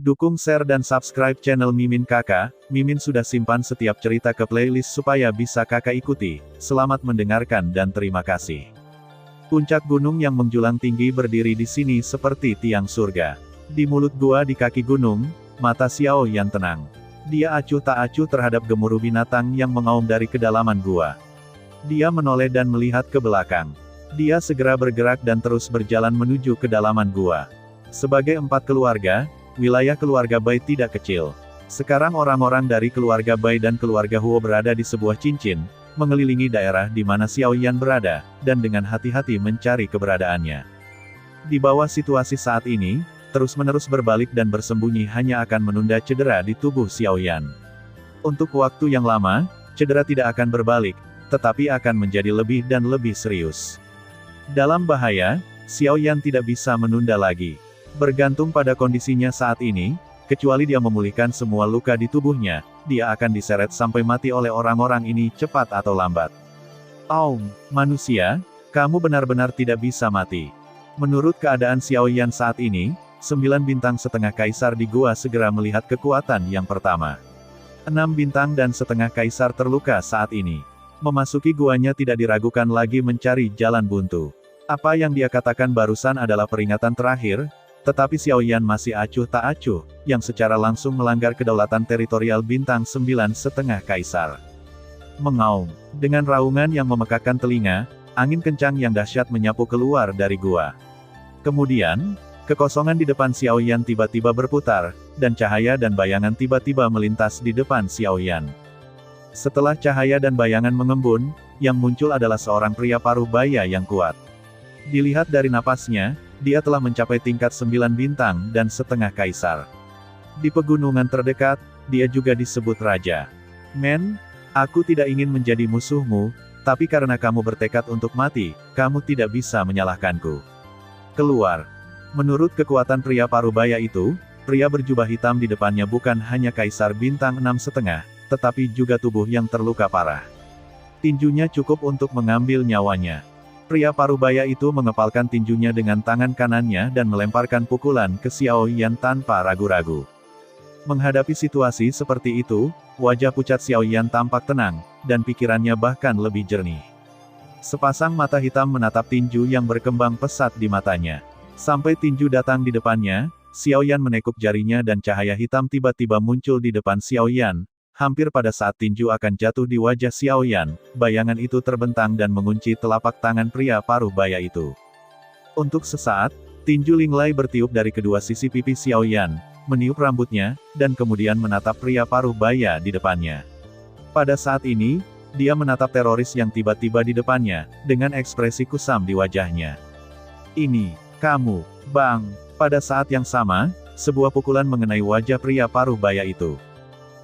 Dukung share dan subscribe channel Mimin Kakak. Mimin sudah simpan setiap cerita ke playlist supaya bisa kakak ikuti. Selamat mendengarkan dan terima kasih. Puncak gunung yang menjulang tinggi berdiri di sini seperti tiang surga. Di mulut gua di kaki gunung, mata Xiao Yan tenang. Dia acuh tak acuh terhadap gemuruh binatang yang mengaum dari kedalaman gua. Dia menoleh dan melihat ke belakang. Dia segera bergerak dan terus berjalan menuju kedalaman gua. Sebagai 4 keluarga, wilayah keluarga Bai tidak kecil. Sekarang orang-orang dari keluarga Bai dan keluarga Huo berada di sebuah cincin, mengelilingi daerah di mana Xiao Yan berada, dan dengan hati-hati mencari keberadaannya. Di bawah situasi saat ini, terus-menerus berbalik dan bersembunyi hanya akan menunda cedera di tubuh Xiao Yan. Untuk waktu yang lama, cedera tidak akan berbalik, tetapi akan menjadi lebih dan lebih serius. Dalam bahaya, Xiao Yan tidak bisa menunda lagi. Bergantung pada kondisinya saat ini, kecuali dia memulihkan semua luka di tubuhnya, dia akan diseret sampai mati oleh orang-orang ini cepat atau lambat. Aum, manusia, kamu benar-benar tidak bisa mati. Menurut keadaan Xiao Yan saat ini, 9 bintang setengah kaisar di gua segera melihat kekuatan yang pertama. 6 bintang dan setengah kaisar terluka saat ini. Memasuki guanya tidak diragukan lagi mencari jalan buntu. Apa yang dia katakan barusan adalah peringatan terakhir, tetapi Xiao Yan masih acuh tak acuh, yang secara langsung melanggar kedaulatan teritorial bintang 9 setengah kaisar. Mengaum. Dengan raungan yang memekakkan telinga, angin kencang yang dahsyat menyapu keluar dari gua. Kemudian, kekosongan di depan Xiao Yan tiba-tiba berputar, dan cahaya dan bayangan tiba-tiba melintas di depan Xiao Yan. Setelah cahaya dan bayangan mengembun, yang muncul adalah seorang pria paruh baya yang kuat. Dilihat dari napasnya, dia telah mencapai tingkat 9 bintang dan setengah kaisar. Di pegunungan terdekat, dia juga disebut raja. Men, aku tidak ingin menjadi musuhmu, tapi karena kamu bertekad untuk mati, kamu tidak bisa menyalahkanku. Keluar. Menurut kekuatan pria parubaya itu, pria berjubah hitam di depannya bukan hanya kaisar bintang 6,5, tetapi juga tubuh yang terluka parah. Tinjunya cukup untuk mengambil nyawanya. Pria parubaya itu mengepalkan tinjunya dengan tangan kanannya dan melemparkan pukulan ke Xiao Yan tanpa ragu-ragu. Menghadapi situasi seperti itu, wajah pucat Xiao Yan tampak tenang, dan pikirannya bahkan lebih jernih. Sepasang mata hitam menatap tinju yang berkembang pesat di matanya. Sampai tinju datang di depannya, Xiao Yan menekuk jarinya dan cahaya hitam tiba-tiba muncul di depan Xiao Yan. Hampir pada saat tinju akan jatuh di wajah Xiao Yan, bayangan itu terbentang dan mengunci telapak tangan pria paruh baya itu. Untuk sesaat, tinju linglai bertiup dari kedua sisi pipi Xiao Yan, meniup rambutnya, dan kemudian menatap pria paruh baya di depannya. Pada saat ini, dia menatap teroris yang tiba-tiba di depannya, dengan ekspresi kusam di wajahnya. Ini, kamu, Bang. Pada saat yang sama, sebuah pukulan mengenai wajah pria paruh baya itu.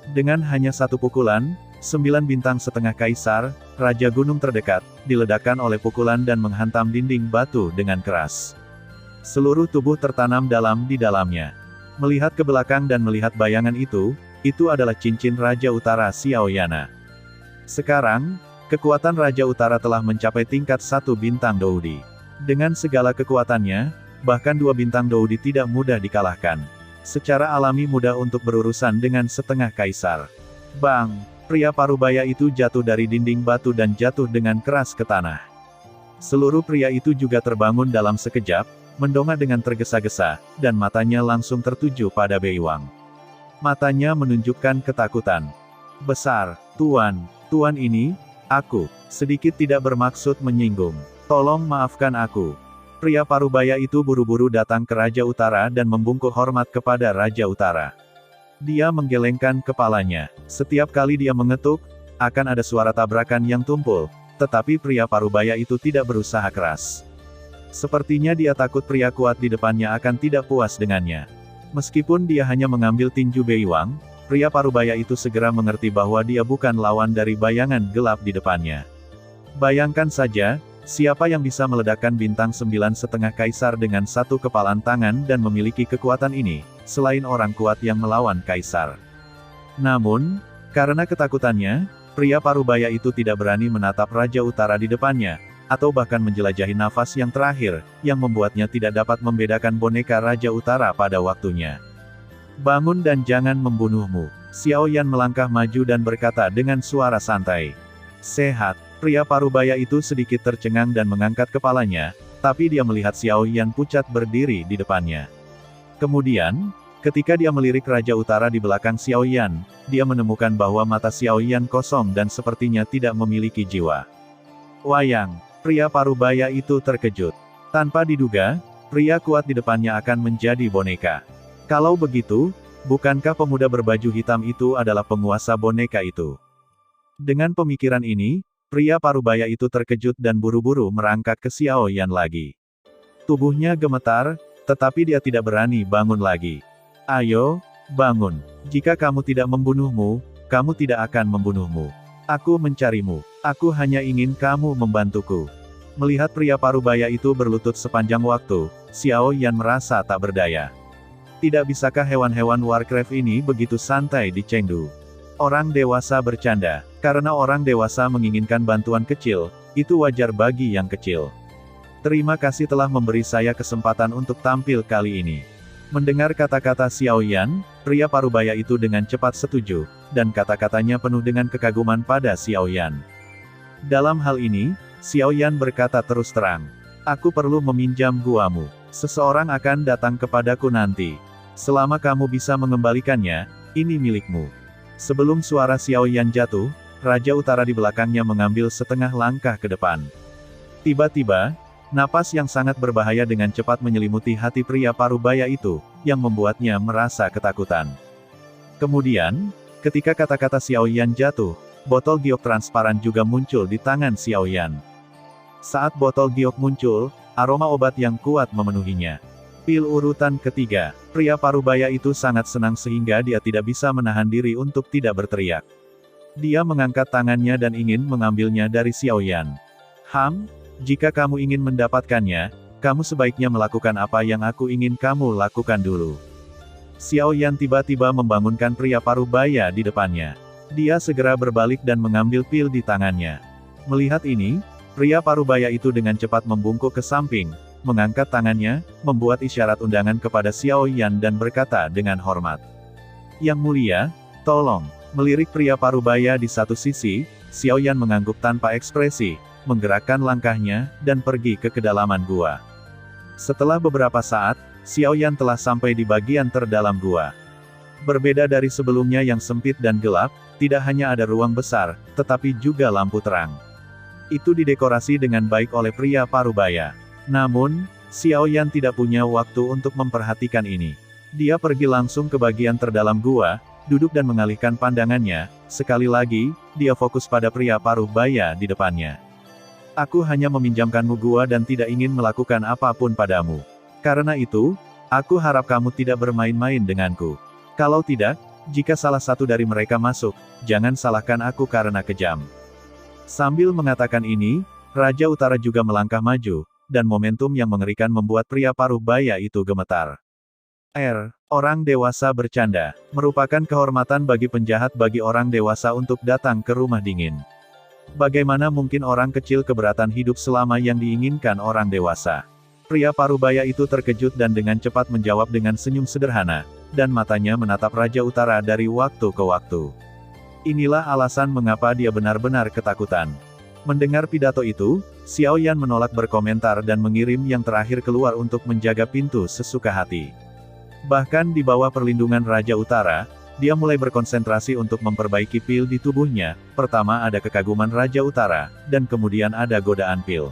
Dengan hanya satu pukulan, 9 bintang setengah kaisar, Raja Gunung terdekat, diledakkan oleh pukulan dan menghantam dinding batu dengan keras. Seluruh tubuh tertanam dalam di dalamnya. Melihat ke belakang dan melihat bayangan itu adalah cincin Raja Utara Xiao Yana. Sekarang, kekuatan Raja Utara telah mencapai tingkat 1 bintang Doudi. Dengan segala kekuatannya, bahkan 2 bintang Doudi tidak mudah dikalahkan. Secara alami mudah untuk berurusan dengan setengah kaisar. Bang! Pria parubaya itu jatuh dari dinding batu dan jatuh dengan keras ke tanah. Seluruh pria itu juga terbangun dalam sekejap, mendongak dengan tergesa-gesa, dan matanya langsung tertuju pada Beiwang. Matanya menunjukkan ketakutan. Besar, Tuan, Tuan ini, aku, sedikit tidak bermaksud menyinggung. Tolong maafkan aku. Pria parubaya itu buru-buru datang ke Raja Utara dan membungkuk hormat kepada Raja Utara. Dia menggelengkan kepalanya. Setiap kali dia mengetuk, akan ada suara tabrakan yang tumpul, tetapi pria parubaya itu tidak berusaha keras. Sepertinya dia takut pria kuat di depannya akan tidak puas dengannya. Meskipun dia hanya mengambil tinju Beiwang, pria parubaya itu segera mengerti bahwa dia bukan lawan dari bayangan gelap di depannya. Bayangkan saja, siapa yang bisa meledakkan bintang 9 setengah kaisar dengan satu kepalan tangan dan memiliki kekuatan ini, selain orang kuat yang melawan kaisar. Namun, karena ketakutannya, pria parubaya itu tidak berani menatap Raja Utara di depannya, atau bahkan menjelajahi nafas yang terakhir, yang membuatnya tidak dapat membedakan boneka Raja Utara pada waktunya. Bangun dan jangan membunuhmu. Xiao Yan melangkah maju dan berkata dengan suara santai. Sehat. Pria parubaya itu sedikit tercengang dan mengangkat kepalanya, tapi dia melihat Xiao Yan pucat berdiri di depannya. Kemudian, ketika dia melirik Raja Utara di belakang Xiao Yan, dia menemukan bahwa mata Xiao Yan kosong dan sepertinya tidak memiliki jiwa. Wayang. Pria parubaya itu terkejut. Tanpa diduga, pria kuat di depannya akan menjadi boneka. Kalau begitu, bukankah pemuda berbaju hitam itu adalah penguasa boneka itu? Dengan pemikiran ini, pria parubaya itu terkejut dan buru-buru merangkak ke Xiao Yan lagi. Tubuhnya gemetar, tetapi dia tidak berani bangun lagi. Ayo, bangun. Jika kamu tidak membunuhmu, kamu tidak akan membunuhmu. Aku mencarimu. Aku hanya ingin kamu membantuku. Melihat pria parubaya itu berlutut sepanjang waktu, Xiao Yan merasa tak berdaya. Tidak bisakah hewan-hewan Warcraft ini begitu santai di Chengdu? Orang dewasa bercanda. Karena orang dewasa menginginkan bantuan kecil, itu wajar bagi yang kecil. Terima kasih telah memberi saya kesempatan untuk tampil kali ini. Mendengar kata-kata Xiao Yan, pria parubaya itu dengan cepat setuju, dan kata-katanya penuh dengan kekaguman pada Xiao Yan. Dalam hal ini, Xiao Yan berkata terus terang. Aku perlu meminjam guamu. Seseorang akan datang kepadaku nanti. Selama kamu bisa mengembalikannya, ini milikmu. Sebelum suara Xiao Yan jatuh, Raja Utara di belakangnya mengambil setengah langkah ke depan. Tiba-tiba, napas yang sangat berbahaya dengan cepat menyelimuti hati pria parubaya itu, yang membuatnya merasa ketakutan. Kemudian, ketika kata-kata Xiao Yan jatuh, botol giok transparan juga muncul di tangan Xiao Yan. Saat botol giok muncul, aroma obat yang kuat memenuhinya. Pil urutan ketiga, pria parubaya itu sangat senang sehingga dia tidak bisa menahan diri untuk tidak berteriak. Dia mengangkat tangannya dan ingin mengambilnya dari Xiao Yan. Jika kamu ingin mendapatkannya, kamu sebaiknya melakukan apa yang aku ingin kamu lakukan dulu. Xiao Yan tiba-tiba membangunkan pria parubaya di depannya. Dia segera berbalik dan mengambil pil di tangannya. Melihat ini, pria parubaya itu dengan cepat membungkuk ke samping, mengangkat tangannya, membuat isyarat undangan kepada Xiao Yan dan berkata dengan hormat. Yang mulia, tolong. Melirik pria parubaya di satu sisi, Xiao Yan mengangguk tanpa ekspresi, menggerakkan langkahnya, dan pergi ke kedalaman gua. Setelah beberapa saat, Xiao Yan telah sampai di bagian terdalam gua. Berbeda dari sebelumnya yang sempit dan gelap, tidak hanya ada ruang besar, tetapi juga lampu terang. Itu didekorasi dengan baik oleh pria parubaya. Namun, Xiao Yan tidak punya waktu untuk memperhatikan ini. Dia pergi langsung ke bagian terdalam gua, duduk dan mengalihkan pandangannya. Sekali lagi, dia fokus pada pria parubaya di depannya. Aku hanya meminjamkanmu gua dan tidak ingin melakukan apapun padamu. Karena itu, aku harap kamu tidak bermain-main denganku. Kalau tidak, jika salah satu dari mereka masuk, jangan salahkan aku karena kejam. Sambil mengatakan ini, Raja Utara juga melangkah maju, dan momentum yang mengerikan membuat pria parubaya itu gemetar. Orang dewasa bercanda, merupakan kehormatan bagi penjahat bagi orang dewasa untuk datang ke rumah dingin. Bagaimana mungkin orang kecil keberatan hidup selama yang diinginkan orang dewasa? Pria parubaya itu terkejut dan dengan cepat menjawab dengan senyum sederhana, dan matanya menatap Raja Utara dari waktu ke waktu. Inilah alasan mengapa dia benar-benar ketakutan. Mendengar pidato itu, Xiao Yan menolak berkomentar dan mengirim yang terakhir keluar untuk menjaga pintu sesuka hati. Bahkan di bawah perlindungan Raja Utara, dia mulai berkonsentrasi untuk memperbaiki pil di tubuhnya. Pertama ada kekaguman Raja Utara, dan kemudian ada godaan pil.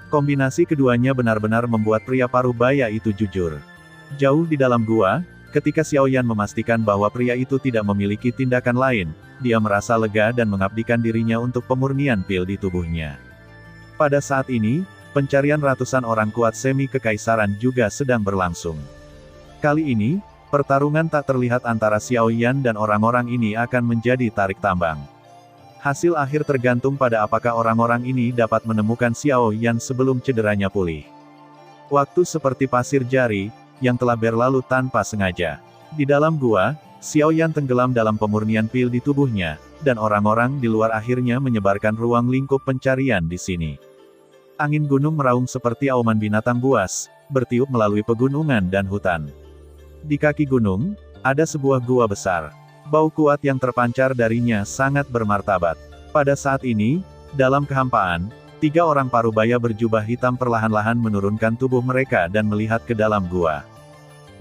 Kombinasi keduanya benar-benar membuat pria parubaya itu jujur. Jauh di dalam gua, ketika Xiao Yan memastikan bahwa pria itu tidak memiliki tindakan lain, dia merasa lega dan mengabdikan dirinya untuk pemurnian pil di tubuhnya. Pada saat ini, pencarian ratusan orang kuat semi-kekaisaran juga sedang berlangsung. Kali ini, pertarungan tak terlihat antara Xiao Yan dan orang-orang ini akan menjadi tarik tambang. Hasil akhir tergantung pada apakah orang-orang ini dapat menemukan Xiao Yan sebelum cederanya pulih. Waktu seperti pasir jari, yang telah berlalu tanpa sengaja. Di dalam gua, Xiao Yan tenggelam dalam pemurnian pil di tubuhnya, dan orang-orang di luar akhirnya menyebarkan ruang lingkup pencarian di sini. Angin gunung meraung seperti auman binatang buas, bertiup melalui pegunungan dan hutan. Di kaki gunung, Ada sebuah gua besar. Bau kuat yang terpancar darinya sangat bermartabat. Pada saat ini, dalam kehampaan, 3 orang parubaya berjubah hitam perlahan-lahan menurunkan tubuh mereka dan melihat ke dalam gua.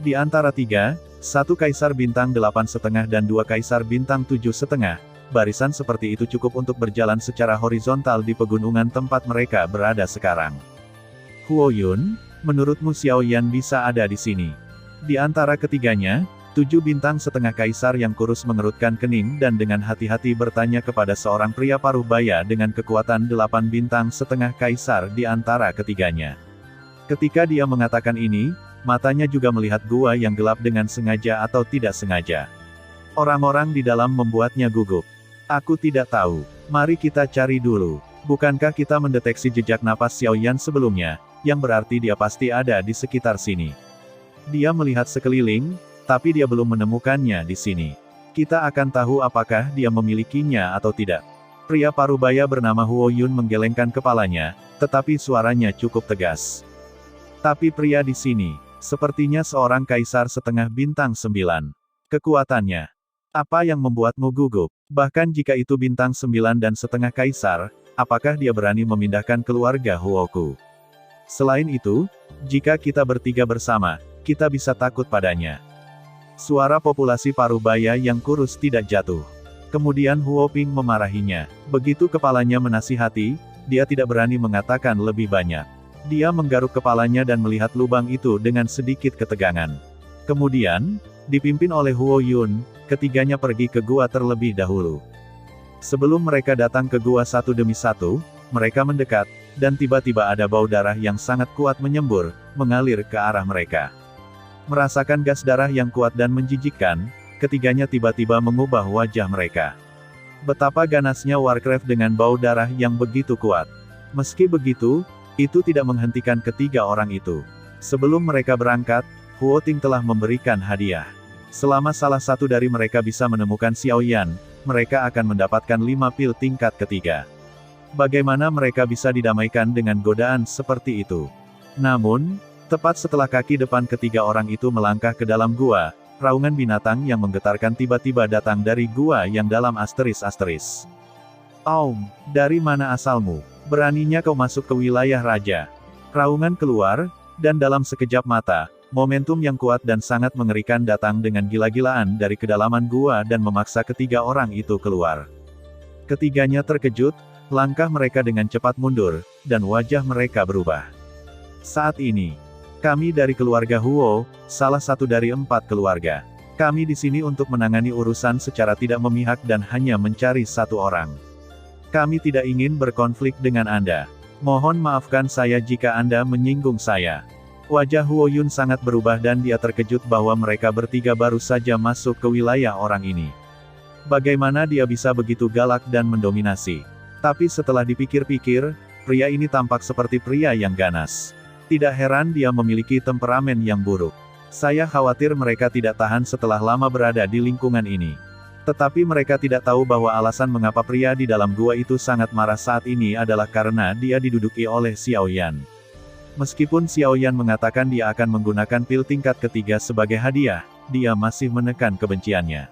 Di antara 3, 1 kaisar bintang 8,5 dan 2 kaisar bintang 7,5, barisan seperti itu cukup untuk berjalan secara horizontal di pegunungan tempat mereka berada sekarang. Huo Yun, menurutmu Xiao Yan bisa ada di sini? Di antara ketiganya, 7 bintang setengah kaisar yang kurus mengerutkan kening dan dengan hati-hati bertanya kepada seorang pria parubaya dengan kekuatan 8 bintang setengah kaisar di antara ketiganya. Ketika dia mengatakan ini, matanya juga melihat gua yang gelap dengan sengaja atau tidak sengaja. Orang-orang di dalam membuatnya gugup. Aku tidak tahu. Mari kita cari dulu. Bukankah kita mendeteksi jejak napas Xiao Yan sebelumnya, yang berarti dia pasti ada di sekitar sini. Dia melihat sekeliling, tapi dia belum menemukannya di sini. Kita akan tahu apakah dia memilikinya atau tidak. Pria parubaya bernama Huo Yun menggelengkan kepalanya, tetapi suaranya cukup tegas. Tapi pria di sini, sepertinya seorang kaisar setengah bintang 9. Kekuatannya. Apa yang membuatmu gugup? Bahkan jika itu bintang 9 dan setengah kaisar, apakah dia berani memindahkan keluarga Huoku? Selain itu, jika kita bertiga bersama, kita bisa takut padanya. Suara populasi parubaya yang kurus tidak jatuh. Kemudian Huo Ping memarahinya. Begitu kepalanya menasihati, dia tidak berani mengatakan lebih banyak. Dia menggaruk kepalanya dan melihat lubang itu dengan sedikit ketegangan. Kemudian, dipimpin oleh Huo Yun, ketiganya pergi ke gua terlebih dahulu. Sebelum mereka datang ke gua satu demi satu, mereka mendekat, dan tiba-tiba ada bau darah yang sangat kuat menyembur, mengalir ke arah mereka. Merasakan gas darah yang kuat dan menjijikkan, ketiganya tiba-tiba mengubah wajah mereka. Betapa ganasnya Warcraft dengan bau darah yang begitu kuat. Meski begitu, itu tidak menghentikan ketiga orang itu. Sebelum mereka berangkat, Huo Ting telah memberikan hadiah. Selama salah satu dari mereka bisa menemukan Xiao Yan, mereka akan mendapatkan 5 pil tingkat ketiga. Bagaimana mereka bisa didamaikan dengan godaan seperti itu? Namun, tepat setelah kaki depan ketiga orang itu melangkah ke dalam gua, raungan binatang yang menggetarkan tiba-tiba datang dari gua yang dalam asteris-asteris. Aum, dari mana asalmu? Beraninya kau masuk ke wilayah raja? Raungan keluar, dan dalam sekejap mata, momentum yang kuat dan sangat mengerikan datang dengan gila-gilaan dari kedalaman gua dan memaksa ketiga orang itu keluar. Ketiganya terkejut, langkah mereka dengan cepat mundur, dan wajah mereka berubah. Saat ini, kami dari keluarga Huo, salah satu dari 4 keluarga. Kami di sini untuk menangani urusan secara tidak memihak dan hanya mencari satu orang. Kami tidak ingin berkonflik dengan Anda. Mohon maafkan saya jika Anda menyinggung saya. Wajah Huo Yun sangat berubah dan dia terkejut bahwa mereka bertiga baru saja masuk ke wilayah orang ini. Bagaimana dia bisa begitu galak dan mendominasi? Tapi setelah dipikir-pikir, pria ini tampak seperti pria yang ganas. Tidak heran dia memiliki temperamen yang buruk. Saya khawatir mereka tidak tahan setelah lama berada di lingkungan ini. Tetapi mereka tidak tahu bahwa alasan mengapa pria di dalam gua itu sangat marah saat ini adalah karena dia diduduki oleh Xiao Yan. Meskipun Xiao Yan mengatakan dia akan menggunakan pil tingkat ketiga sebagai hadiah, dia masih menekan kebenciannya.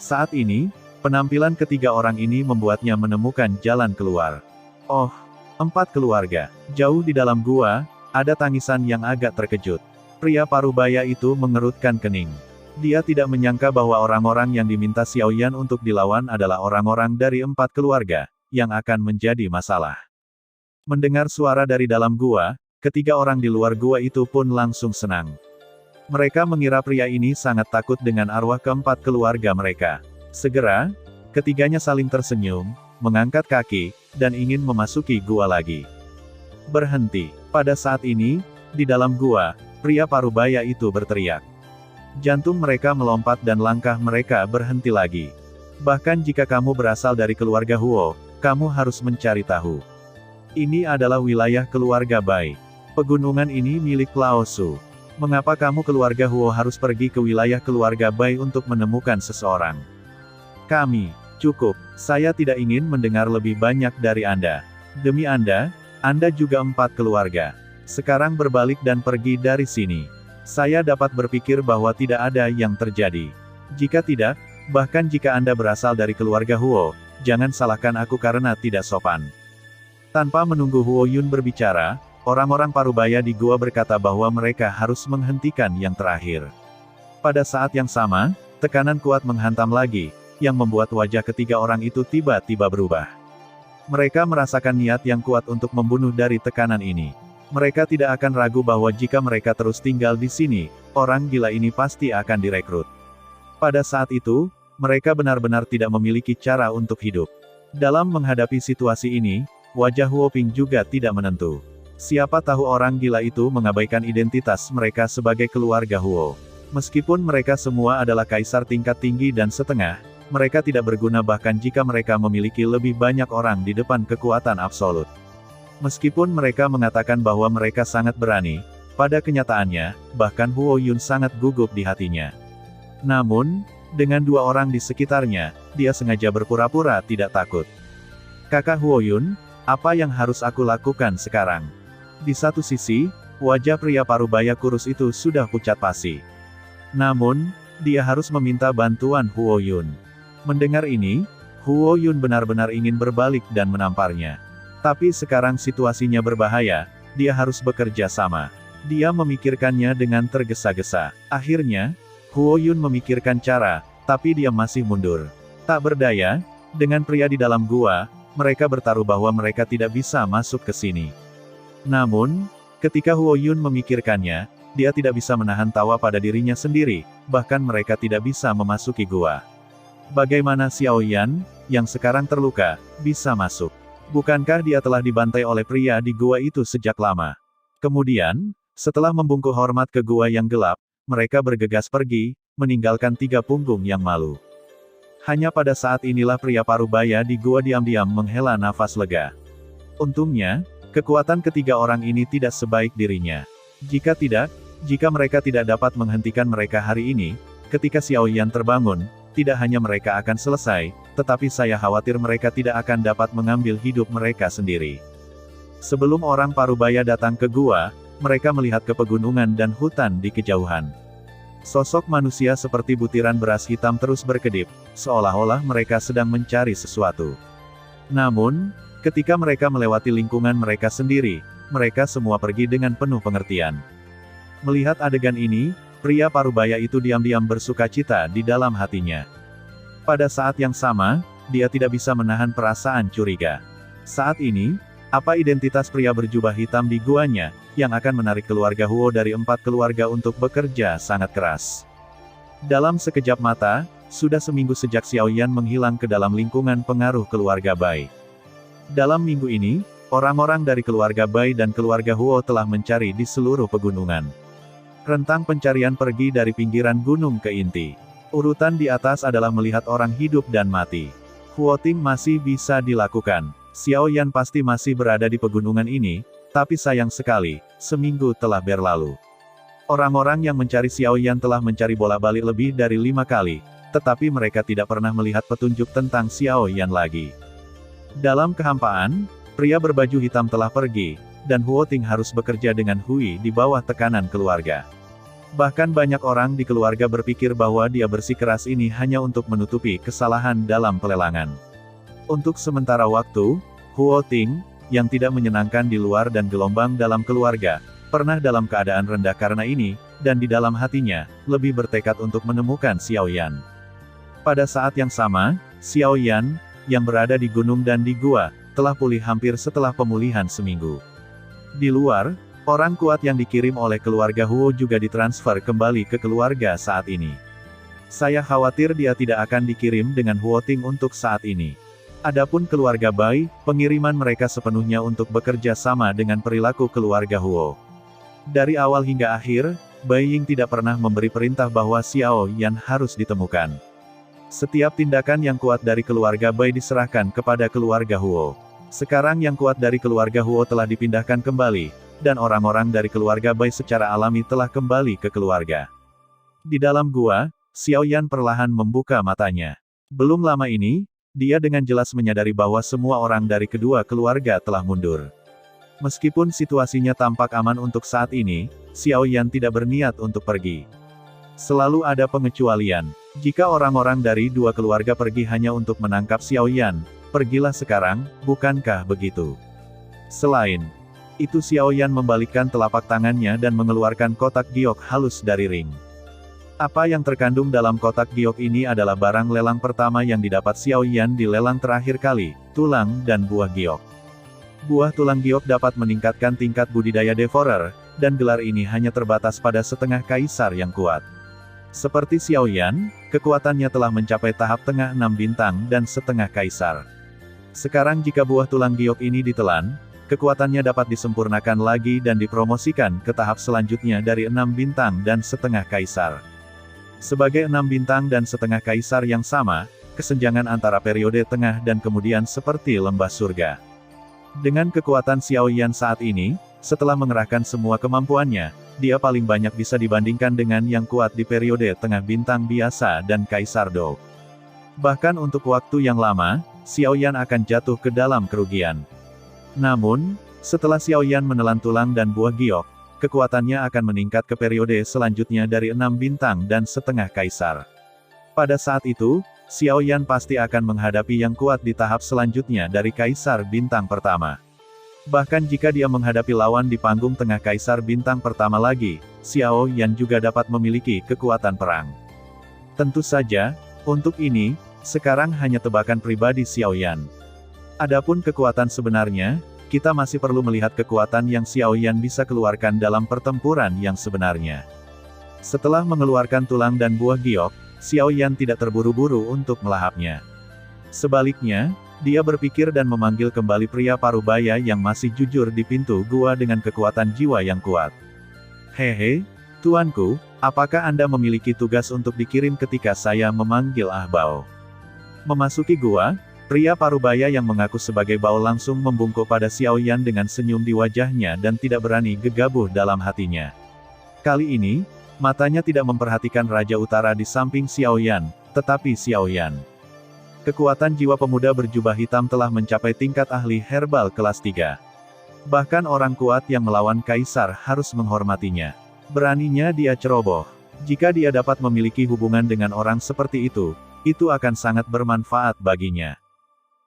Saat ini, penampilan ketiga orang ini membuatnya menemukan jalan keluar. Oh, 4 keluarga. Jauh di dalam gua, ada tangisan yang agak terkejut. Pria parubaya itu mengerutkan kening. Dia tidak menyangka bahwa orang-orang yang diminta Xiao Yan untuk dilawan adalah orang-orang dari 4 keluarga, yang akan menjadi masalah. Mendengar suara dari dalam gua, ketiga orang di luar gua itu pun langsung senang. Mereka mengira pria ini sangat takut dengan arwah keempat keluarga mereka. Segera, ketiganya saling tersenyum, mengangkat kaki, dan ingin memasuki gua lagi. Berhenti. Pada saat ini, di dalam gua, pria parubaya itu berteriak. Jantung mereka melompat dan langkah mereka berhenti lagi. Bahkan jika kamu berasal dari keluarga Huo, kamu harus mencari tahu. Ini adalah wilayah keluarga Bai. Pegunungan ini milik Lao Su. Mengapa kamu keluarga Huo harus pergi ke wilayah keluarga Bai untuk menemukan seseorang? Kami, cukup. Saya tidak ingin mendengar lebih banyak dari Anda. Demi Anda juga 4 keluarga. Sekarang berbalik dan pergi dari sini. Saya dapat berpikir bahwa tidak ada yang terjadi. Jika tidak, bahkan jika Anda berasal dari keluarga Huo, jangan salahkan aku karena tidak sopan. Tanpa menunggu Huo Yun berbicara, orang-orang parubaya di gua berkata bahwa mereka harus menghentikan yang terakhir. Pada saat yang sama, tekanan kuat menghantam lagi, yang membuat wajah ketiga orang itu tiba-tiba berubah. Mereka merasakan niat yang kuat untuk membunuh dari tekanan ini. Mereka tidak akan ragu bahwa jika mereka terus tinggal di sini, orang gila ini pasti akan direkrut. Pada saat itu, mereka benar-benar tidak memiliki cara untuk hidup. Dalam menghadapi situasi ini, wajah Huo Ping juga tidak menentu. Siapa tahu orang gila itu mengabaikan identitas mereka sebagai keluarga Huo. Meskipun mereka semua adalah kaisar tingkat tinggi dan setengah, mereka tidak berguna bahkan jika mereka memiliki lebih banyak orang di depan kekuatan absolut. Meskipun mereka mengatakan bahwa mereka sangat berani, pada kenyataannya, bahkan Huo Yun sangat gugup di hatinya. Namun, dengan dua orang di sekitarnya, dia sengaja berpura-pura tidak takut. Kakak Huo Yun, apa yang harus aku lakukan sekarang? Di satu sisi, wajah pria parubaya kurus itu sudah pucat pasi. Namun, dia harus meminta bantuan Huo Yun. Mendengar ini, Huo Yun benar-benar ingin berbalik dan menamparnya. Tapi sekarang situasinya berbahaya, dia harus bekerja sama. Dia memikirkannya dengan tergesa-gesa. Akhirnya, Huo Yun memikirkan cara, tapi dia masih mundur. Tak berdaya, dengan pria di dalam gua, mereka bertaruh bahwa mereka tidak bisa masuk ke sini. Namun, ketika Huo Yun memikirkannya, dia tidak bisa menahan tawa pada dirinya sendiri, bahkan mereka tidak bisa memasuki gua. Bagaimana Xiao Yan, yang sekarang terluka, bisa masuk? Bukankah dia telah dibantai oleh pria di gua itu sejak lama? Kemudian, setelah membungkuk hormat ke gua yang gelap, mereka bergegas pergi, meninggalkan tiga punggung yang malu. Hanya pada saat inilah pria parubaya di gua diam-diam menghela nafas lega. Untungnya, kekuatan ketiga orang ini tidak sebaik dirinya. Jika tidak, jika mereka tidak dapat menghentikan mereka hari ini, ketika Xiao Yan terbangun, tidak hanya mereka akan selesai, tetapi saya khawatir mereka tidak akan dapat mengambil hidup mereka sendiri. Sebelum orang parubaya datang ke gua, mereka melihat ke pegunungan dan hutan di kejauhan. Sosok manusia seperti butiran beras hitam terus berkedip, seolah-olah mereka sedang mencari sesuatu. Namun, ketika mereka melewati lingkungan mereka sendiri, mereka semua pergi dengan penuh pengertian. Melihat adegan ini, pria parubaya itu diam-diam bersukacita di dalam hatinya. Pada saat yang sama, dia tidak bisa menahan perasaan curiga. Saat ini, apa identitas pria berjubah hitam di guanya, yang akan menarik keluarga Huo dari 4 keluarga untuk bekerja sangat keras? Dalam sekejap mata, sudah seminggu sejak Xiao Yan menghilang ke dalam lingkungan pengaruh keluarga Bai. Dalam minggu ini, orang-orang dari keluarga Bai dan keluarga Huo telah mencari di seluruh pegunungan. Rentang pencarian pergi dari pinggiran gunung ke inti. Urutan di atas adalah melihat orang hidup dan mati. Voting masih bisa dilakukan. Xiao Yan pasti masih berada di pegunungan ini, tapi sayang sekali, seminggu telah berlalu. Orang-orang yang mencari Xiao Yan telah mencari bolak-balik lebih dari 5 kali, tetapi mereka tidak pernah melihat petunjuk tentang Xiao Yan lagi. Dalam kehampaan, pria berbaju hitam telah pergi, dan Huo Ting harus bekerja dengan Hui di bawah tekanan keluarga. Bahkan banyak orang di keluarga berpikir bahwa dia bersikeras ini hanya untuk menutupi kesalahan dalam pelelangan. Untuk sementara waktu, Huo Ting, yang tidak menyenangkan di luar dan gelombang dalam keluarga, pernah dalam keadaan rendah karena ini, dan di dalam hatinya, lebih bertekad untuk menemukan Xiao Yan. Pada saat yang sama, Xiao Yan, yang berada di gunung dan di gua, telah pulih hampir setelah pemulihan seminggu. Di luar, orang kuat yang dikirim oleh keluarga Huo juga ditransfer kembali ke keluarga saat ini. Saya khawatir dia tidak akan dikirim dengan Huo Ting untuk saat ini. Adapun keluarga Bai, pengiriman mereka sepenuhnya untuk bekerja sama dengan perilaku keluarga Huo. Dari awal hingga akhir, Bai Ying tidak pernah memberi perintah bahwa Xiao Yan harus ditemukan. Setiap tindakan yang kuat dari keluarga Bai diserahkan kepada keluarga Huo. Sekarang yang kuat dari keluarga Huo telah dipindahkan kembali, dan orang-orang dari keluarga Bai secara alami telah kembali ke keluarga. Di dalam gua, Xiao Yan perlahan membuka matanya. Belum lama ini, dia dengan jelas menyadari bahwa semua orang dari kedua keluarga telah mundur. Meskipun situasinya tampak aman untuk saat ini, Xiao Yan tidak berniat untuk pergi. Selalu ada pengecualian. Jika orang-orang dari dua keluarga pergi hanya untuk menangkap Xiao Yan, pergilah sekarang, bukankah begitu? Selain itu, Xiao Yan membalikkan telapak tangannya dan mengeluarkan kotak giok halus dari ring. Apa yang terkandung dalam kotak giok ini adalah barang lelang pertama yang didapat Xiao Yan di lelang terakhir kali, tulang dan buah giok. Buah tulang giok dapat meningkatkan tingkat budidaya devourer, dan gelar ini hanya terbatas pada setengah kaisar yang kuat. Seperti Xiao Yan, kekuatannya telah mencapai tahap tengah 6 bintang dan setengah kaisar. Sekarang jika buah tulang giok ini ditelan, kekuatannya dapat disempurnakan lagi dan dipromosikan ke tahap selanjutnya dari 6 bintang dan setengah kaisar. Sebagai 6 bintang dan setengah kaisar yang sama, kesenjangan antara periode tengah dan kemudian seperti lembah surga. Dengan kekuatan Xiao Yan saat ini, setelah mengerahkan semua kemampuannya, dia paling banyak bisa dibandingkan dengan yang kuat di periode tengah bintang biasa dan Kaisar Dou. Bahkan untuk waktu yang lama, Xiao Yan akan jatuh ke dalam kerugian. Namun, setelah Xiao Yan menelan tulang dan buah giok, kekuatannya akan meningkat ke periode selanjutnya dari 6 bintang dan setengah kaisar. Pada saat itu, Xiao Yan pasti akan menghadapi yang kuat di tahap selanjutnya dari Kaisar Bintang Pertama. Bahkan jika dia menghadapi lawan di panggung tengah Kaisar Bintang Pertama lagi, Xiao Yan juga dapat memiliki kekuatan perang. Tentu saja, untuk ini, sekarang hanya tebakan pribadi Xiao Yan. Adapun kekuatan sebenarnya, kita masih perlu melihat kekuatan yang Xiao Yan bisa keluarkan dalam pertempuran yang sebenarnya. Setelah mengeluarkan tulang dan buah giok, Xiao Yan tidak terburu-buru untuk melahapnya. Sebaliknya, dia berpikir dan memanggil kembali pria parubaya yang masih jujur di pintu gua dengan kekuatan jiwa yang kuat. Hehe, tuanku, apakah Anda memiliki tugas untuk dikirim ketika saya memanggil Ah Bao? Memasuki gua, pria parubaya yang mengaku sebagai Bao langsung membungkuk pada Xiao Yan dengan senyum di wajahnya dan tidak berani gegabah dalam hatinya. Kali ini, matanya tidak memperhatikan Raja Utara di samping Xiao Yan, tetapi Xiao Yan. Kekuatan jiwa pemuda berjubah hitam telah mencapai tingkat ahli herbal kelas 3. Bahkan orang kuat yang melawan Kaisar harus menghormatinya. Beraninya dia ceroboh. Jika dia dapat memiliki hubungan dengan orang seperti itu akan sangat bermanfaat baginya.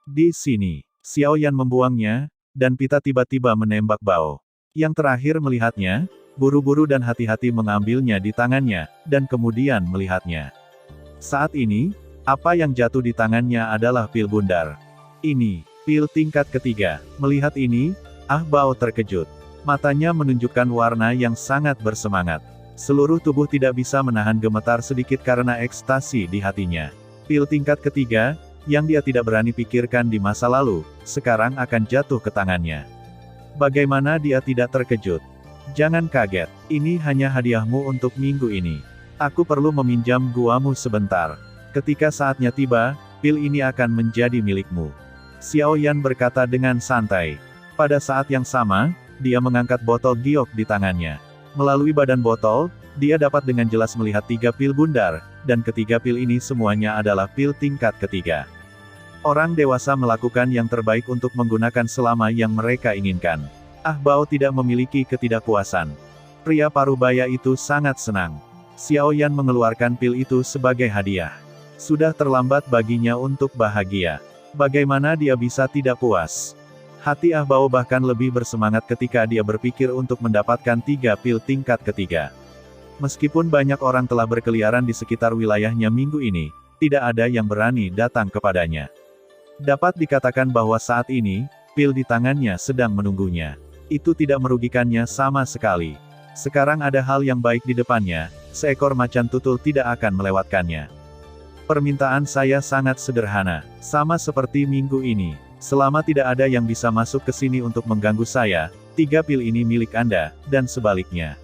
Di sini, Xiao Yan membuangnya, dan pita tiba-tiba menembak Bao. Yang terakhir melihatnya, buru-buru dan hati-hati mengambilnya di tangannya, dan kemudian melihatnya. Saat ini, apa yang jatuh di tangannya adalah pil bundar. Ini, pil tingkat ketiga. Melihat ini, Ah Bao terkejut. Matanya menunjukkan warna yang sangat bersemangat. Seluruh tubuh tidak bisa menahan gemetar sedikit karena ekstasi di hatinya. Pil tingkat ketiga, yang dia tidak berani pikirkan di masa lalu, sekarang akan jatuh ke tangannya. Bagaimana dia tidak terkejut? Jangan kaget, ini hanya hadiahmu untuk minggu ini. Aku perlu meminjam guamu sebentar. Ketika saatnya tiba, pil ini akan menjadi milikmu. Xiao Yan berkata dengan santai. Pada saat yang sama, dia mengangkat botol giok di tangannya. Melalui badan botol, dia dapat dengan jelas melihat 3 pil bundar, dan ketiga pil ini semuanya adalah pil tingkat ketiga. Orang dewasa melakukan yang terbaik untuk menggunakan selama yang mereka inginkan. Ah Bao tidak memiliki ketidakpuasan. Pria parubaya itu sangat senang. Xiao Yan mengeluarkan pil itu sebagai hadiah. Sudah terlambat baginya untuk bahagia. Bagaimana dia bisa tidak puas? Hati Ah Bao bahkan lebih bersemangat ketika dia berpikir untuk mendapatkan 3 pil tingkat ketiga. Meskipun banyak orang telah berkeliaran di sekitar wilayahnya minggu ini, tidak ada yang berani datang kepadanya. Dapat dikatakan bahwa saat ini, pil di tangannya sedang menunggunya. Itu tidak merugikannya sama sekali. Sekarang ada hal yang baik di depannya, seekor macan tutul tidak akan melewatkannya. Permintaan saya sangat sederhana, sama seperti minggu ini. Selama tidak ada yang bisa masuk ke sini untuk mengganggu saya, 3 pil ini milik Anda, dan sebaliknya.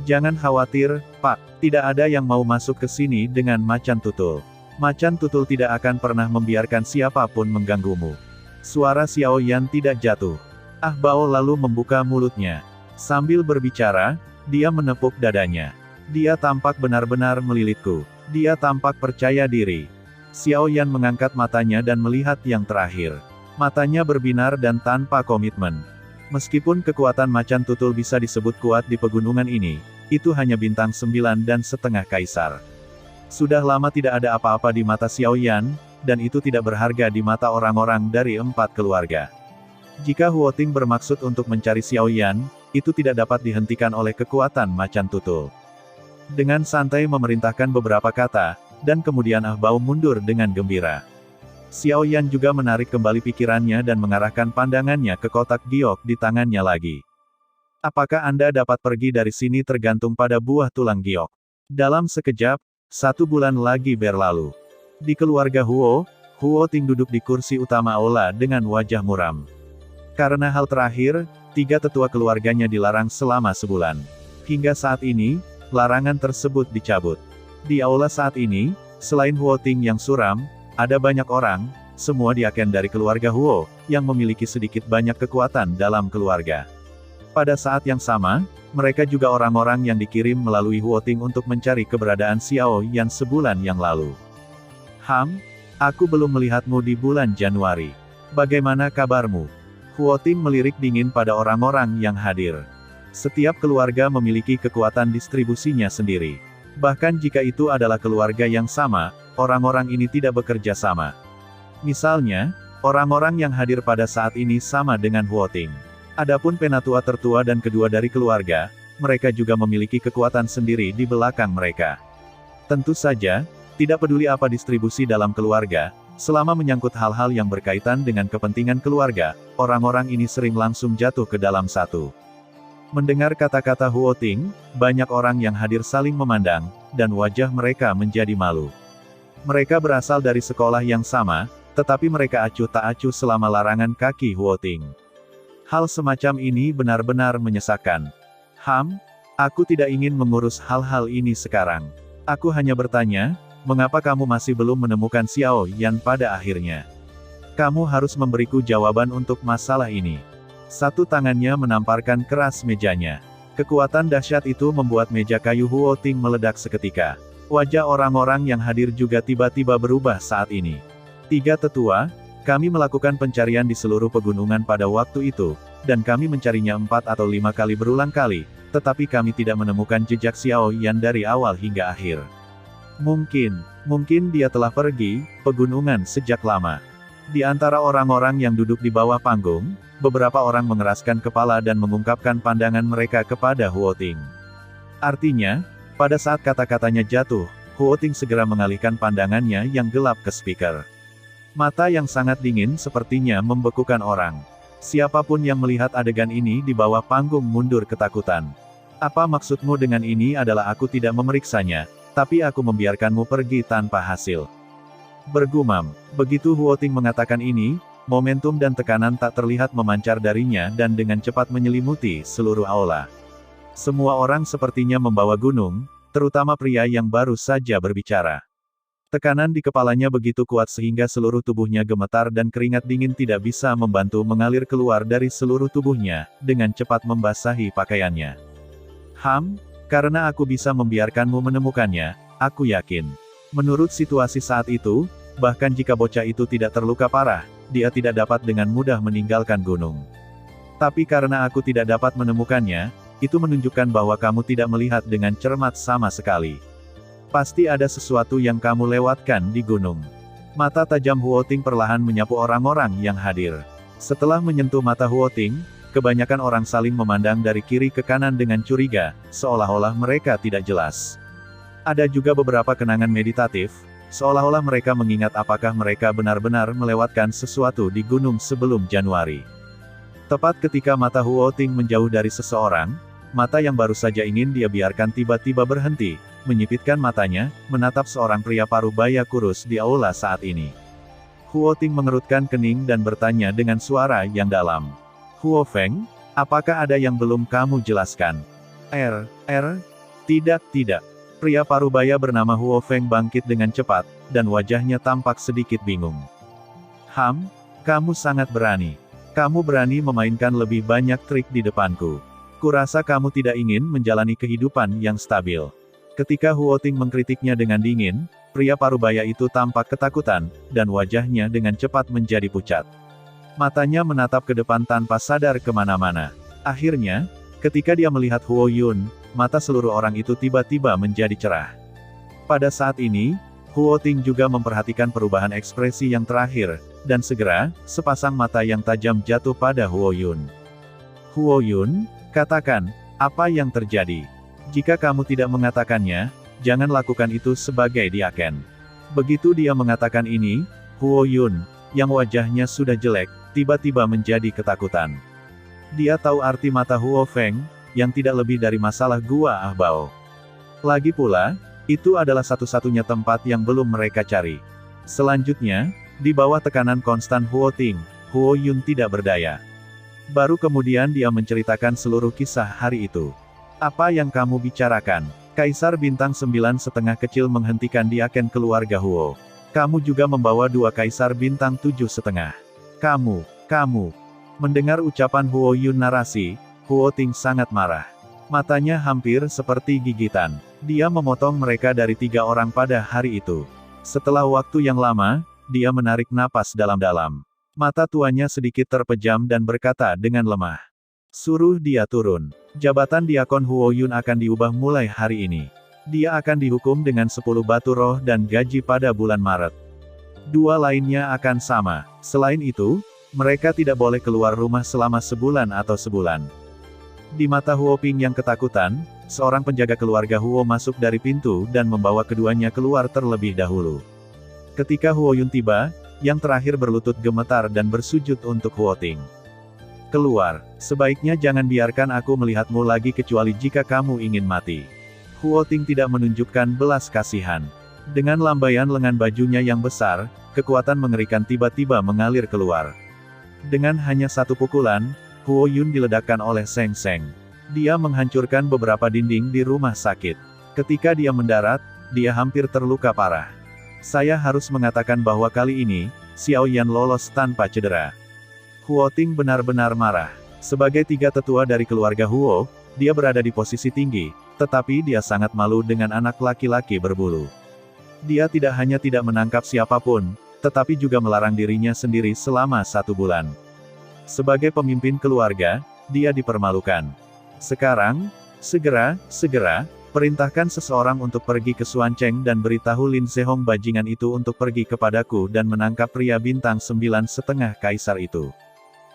Jangan khawatir, Pak, tidak ada yang mau masuk ke sini dengan macan tutul. Macan tutul tidak akan pernah membiarkan siapapun mengganggumu. Suara Xiao Yan tidak jatuh. Ah Bao lalu membuka mulutnya. Sambil berbicara, dia menepuk dadanya. Dia tampak benar-benar melilitku. Dia tampak percaya diri. Xiao Yan mengangkat matanya dan melihat yang terakhir. Matanya berbinar dan tanpa komitmen. Meskipun kekuatan macan tutul bisa disebut kuat di pegunungan ini, itu hanya bintang 9 dan setengah kaisar. Sudah lama tidak ada apa-apa di mata Xiao Yan, dan itu tidak berharga di mata orang-orang dari 4 keluarga. Jika Huo Ting bermaksud untuk mencari Xiao Yan, itu tidak dapat dihentikan oleh kekuatan macan tutul. Dengan santai memerintahkan beberapa kata, dan kemudian Ah Bao mundur dengan gembira. Xiao Yan juga menarik kembali pikirannya dan mengarahkan pandangannya ke kotak giok di tangannya lagi. Apakah Anda dapat pergi dari sini tergantung pada buah tulang giok? Dalam sekejap, 1 bulan lagi berlalu. Di keluarga Huo Ting duduk di kursi utama aula dengan wajah muram. Karena hal terakhir, 3 tetua keluarganya dilarang selama sebulan. Hingga saat ini, larangan tersebut dicabut. Di aula saat ini, selain Huo Ting yang suram, ada banyak orang, semua diaken dari keluarga Huo, yang memiliki sedikit banyak kekuatan dalam keluarga. Pada saat yang sama, mereka juga orang-orang yang dikirim melalui Huo Ting untuk mencari keberadaan Xiao Yan sebulan yang lalu. Aku belum melihatmu di bulan Januari. Bagaimana kabarmu? Huo Ting melirik dingin pada orang-orang yang hadir. Setiap keluarga memiliki kekuatan distribusinya sendiri. Bahkan jika itu adalah keluarga yang sama, orang-orang ini tidak bekerja sama. Misalnya, orang-orang yang hadir pada saat ini sama dengan Huo Ting. Adapun penatua tertua dan kedua dari keluarga, mereka juga memiliki kekuatan sendiri di belakang mereka. Tentu saja, tidak peduli apa distribusi dalam keluarga, selama menyangkut hal-hal yang berkaitan dengan kepentingan keluarga, orang-orang ini sering langsung jatuh ke dalam satu. Mendengar kata-kata Huo Ting, banyak orang yang hadir saling memandang, dan wajah mereka menjadi malu. Mereka berasal dari sekolah yang sama, tetapi mereka acuh tak acuh selama larangan kaki Huo Ting. Hal semacam ini benar-benar menyesakkan. Aku tidak ingin mengurus hal-hal ini sekarang. Aku hanya bertanya, mengapa kamu masih belum menemukan Xiao Yan pada akhirnya? Kamu harus memberiku jawaban untuk masalah ini. 1 tangannya menamparkan keras mejanya. Kekuatan dahsyat itu membuat meja kayu Huo Ting meledak seketika. Wajah orang-orang yang hadir juga tiba-tiba berubah saat ini. 3 tetua, kami melakukan pencarian di seluruh pegunungan pada waktu itu, dan kami mencarinya 4 atau 5 kali berulang kali, tetapi kami tidak menemukan jejak Xiao Yan dari awal hingga akhir. Mungkin dia telah pergi pegunungan sejak lama. Di antara orang-orang yang duduk di bawah panggung, beberapa orang mengeraskan kepala dan mengungkapkan pandangan mereka kepada Huo Ting. Artinya, pada saat kata-katanya jatuh, Huo Ting segera mengalihkan pandangannya yang gelap ke speaker. Mata yang sangat dingin sepertinya membekukan orang. Siapapun yang melihat adegan ini di bawah panggung mundur ketakutan. Apa maksudmu dengan ini adalah aku tidak memeriksanya, tapi aku membiarkanmu pergi tanpa hasil. Bergumam. Begitu Huo Ting mengatakan ini, momentum dan tekanan tak terlihat memancar darinya dan dengan cepat menyelimuti seluruh aula. Semua orang sepertinya membawa gunung, terutama pria yang baru saja berbicara. Tekanan di kepalanya begitu kuat sehingga seluruh tubuhnya gemetar dan keringat dingin tidak bisa membantu mengalir keluar dari seluruh tubuhnya, dengan cepat membasahi pakaiannya. Karena aku bisa membiarkanmu menemukannya, aku yakin. Menurut situasi saat itu, bahkan jika bocah itu tidak terluka parah, dia tidak dapat dengan mudah meninggalkan gunung. Tapi karena aku tidak dapat menemukannya, itu menunjukkan bahwa kamu tidak melihat dengan cermat sama sekali. Pasti ada sesuatu yang kamu lewatkan di gunung. Mata tajam Huo Ting perlahan menyapu orang-orang yang hadir. Setelah menyentuh mata Huo Ting, kebanyakan orang saling memandang dari kiri ke kanan dengan curiga, seolah-olah mereka tidak jelas. Ada juga beberapa kenangan meditatif, seolah-olah mereka mengingat apakah mereka benar-benar melewatkan sesuatu di gunung sebelum Januari. Tepat ketika mata Huo Ting menjauh dari seseorang, mata yang baru saja ingin dia biarkan tiba-tiba berhenti, menyipitkan matanya, menatap seorang pria parubaya kurus di aula saat ini. Huo Ting mengerutkan kening dan bertanya dengan suara yang dalam. Huo Feng, apakah ada yang belum kamu jelaskan? Tidak. Pria parubaya bernama Huo Feng bangkit dengan cepat, dan wajahnya tampak sedikit bingung. Kamu sangat berani. Kamu berani memainkan lebih banyak trik di depanku. Kurasa kamu tidak ingin menjalani kehidupan yang stabil. Ketika Huo Ting mengkritiknya dengan dingin, pria parubaya itu tampak ketakutan, dan wajahnya dengan cepat menjadi pucat. Matanya menatap ke depan tanpa sadar kemana-mana. Akhirnya, ketika dia melihat Huo Yun, mata seluruh orang itu tiba-tiba menjadi cerah. Pada saat ini, Huo Ting juga memperhatikan perubahan ekspresi yang terakhir, dan segera, sepasang mata yang tajam jatuh pada Huo Yun. Huo Yun, katakan, apa yang terjadi? Jika kamu tidak mengatakannya, jangan lakukan itu sebagai diaken. Begitu dia mengatakan ini, Huo Yun, yang wajahnya sudah jelek, tiba-tiba menjadi ketakutan. Dia tahu arti mata Huo Feng, yang tidak lebih dari masalah Gua Ahbao. Lagi pula, itu adalah satu-satunya tempat yang belum mereka cari. Selanjutnya, di bawah tekanan konstan Huo Ting, Huo Yun tidak berdaya. Baru kemudian dia menceritakan seluruh kisah hari itu. Apa yang kamu bicarakan? Kaisar Bintang 9,5 kecil menghentikan diaken keluarga Huo. Kamu juga membawa 2 Kaisar Bintang 7,5. Kamu. Mendengar ucapan Huo Yun narasi, Huo Ting sangat marah. Matanya hampir seperti gigitan. Dia memotong mereka dari 3 orang pada hari itu. Setelah waktu yang lama, dia menarik napas dalam-dalam. Mata tuanya sedikit terpejam dan berkata dengan lemah. Suruh dia turun. Jabatan diakon Huo Yun akan diubah mulai hari ini. Dia akan dihukum dengan 10 batu roh dan gaji pada bulan Maret. 2 lainnya akan sama. Selain itu, mereka tidak boleh keluar rumah selama sebulan atau sebulan. Di mata Huo Ping yang ketakutan, seorang penjaga keluarga Huo masuk dari pintu dan membawa keduanya keluar terlebih dahulu. Ketika Huo Yun tiba, yang terakhir berlutut gemetar dan bersujud untuk Huo Ting. Keluar, sebaiknya jangan biarkan aku melihatmu lagi kecuali jika kamu ingin mati. Huo Ting tidak menunjukkan belas kasihan. Dengan lambaian lengan bajunya yang besar, kekuatan mengerikan tiba-tiba mengalir keluar. Dengan hanya 1 pukulan, Huo Yun diledakkan oleh Seng Seng. Dia menghancurkan beberapa dinding di rumah sakit. Ketika dia mendarat, dia hampir terluka parah. Saya harus mengatakan bahwa kali ini, Xiao Yan lolos tanpa cedera. Huo Ting benar-benar marah. Sebagai 3 tetua dari keluarga Huo, dia berada di posisi tinggi, tetapi dia sangat malu dengan anak laki-laki berbulu. Dia tidak hanya tidak menangkap siapapun, tetapi juga melarang dirinya sendiri selama 1 bulan. Sebagai pemimpin keluarga, dia dipermalukan. Sekarang, segera, perintahkan seseorang untuk pergi ke Xuancheng dan beritahu Lin Zehong bajingan itu untuk pergi kepadaku dan menangkap pria bintang 9,5 kaisar itu.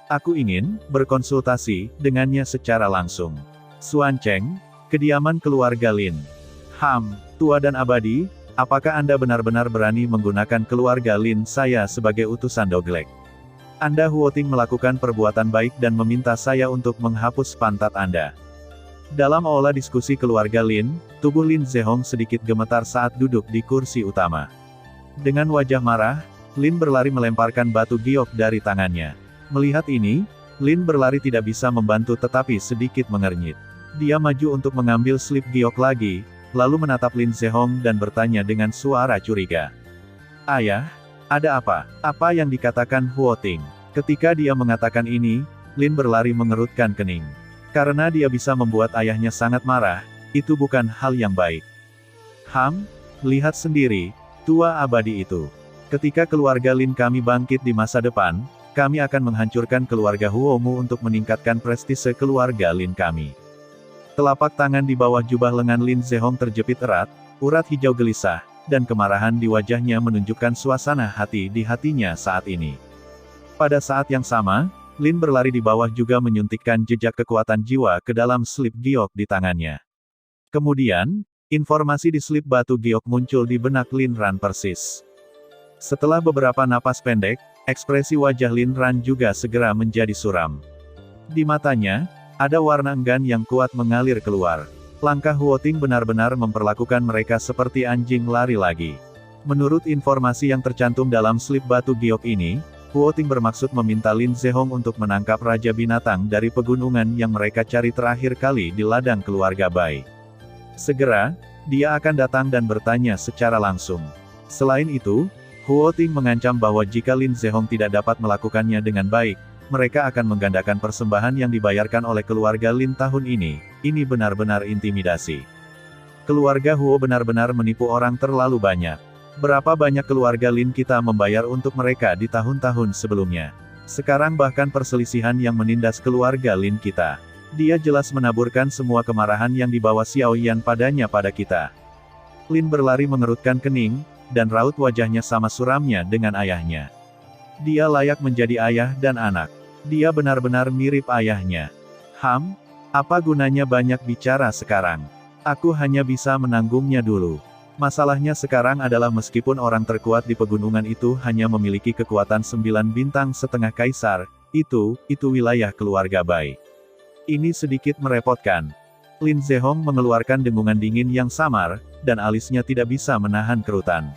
Aku ingin berkonsultasi dengannya secara langsung. Xuancheng, kediaman keluarga Lin. Tua dan abadi, apakah Anda benar-benar berani menggunakan keluarga Lin saya sebagai utusan Doglek? Anda Huo Ting melakukan perbuatan baik dan meminta saya untuk menghapus pantat Anda. Dalam aula diskusi keluarga Lin, tubuh Lin Zehong sedikit gemetar saat duduk di kursi utama. Dengan wajah marah, Lin berlari melemparkan batu giok dari tangannya. Melihat ini, Lin berlari tidak bisa membantu tetapi sedikit mengernyit. Dia maju untuk mengambil slip giok lagi, lalu menatap Lin Zehong dan bertanya dengan suara curiga. Ayah, ada apa? Apa yang dikatakan Huo Ting? Ketika dia mengatakan ini, Lin berlari mengerutkan kening. Karena dia bisa membuat ayahnya sangat marah, itu bukan hal yang baik. Lihat sendiri, tua abadi itu. Ketika keluarga Lin kami bangkit di masa depan, kami akan menghancurkan keluarga Huomu untuk meningkatkan prestise keluarga Lin kami. Telapak tangan di bawah jubah lengan Lin Zehong terjepit erat, urat hijau gelisah, dan kemarahan di wajahnya menunjukkan suasana hati di hatinya saat ini. Pada saat yang sama, Lin berlari di bawah juga menyuntikkan jejak kekuatan jiwa ke dalam slip giok di tangannya. Kemudian, informasi di slip batu giok muncul di benak Lin Ran persis. Setelah beberapa napas pendek, ekspresi wajah Lin Ran juga segera menjadi suram. Di matanya, ada warna enggan yang kuat mengalir keluar. Langkah Huo Ting benar-benar memperlakukan mereka seperti anjing lari lagi. Menurut informasi yang tercantum dalam slip batu giok ini, Huo Ting bermaksud meminta Lin Zehong untuk menangkap Raja Binatang dari pegunungan yang mereka cari terakhir kali di ladang keluarga Bai. Segera, dia akan datang dan bertanya secara langsung. Selain itu, Huo Ting mengancam bahwa jika Lin Zehong tidak dapat melakukannya dengan baik, mereka akan menggandakan persembahan yang dibayarkan oleh keluarga Lin tahun ini. Ini benar-benar intimidasi. Keluarga Huo benar-benar menipu orang terlalu banyak. Berapa banyak keluarga Lin kita membayar untuk mereka di tahun-tahun sebelumnya? Sekarang bahkan perselisihan yang menindas keluarga Lin kita. Dia jelas menaburkan semua kemarahan yang dibawa Xiao Yan padanya pada kita. Lin berlari mengerutkan kening, dan raut wajahnya sama suramnya dengan ayahnya. Dia layak menjadi ayah dan anak. Dia benar-benar mirip ayahnya. Apa gunanya banyak bicara sekarang? Aku hanya bisa menanggungnya dulu. Masalahnya sekarang adalah meskipun orang terkuat di pegunungan itu hanya memiliki kekuatan 9 bintang setengah kaisar, itu wilayah keluarga Bai. Ini sedikit merepotkan. Lin Zehong mengeluarkan dengungan dingin yang samar, dan alisnya tidak bisa menahan kerutan.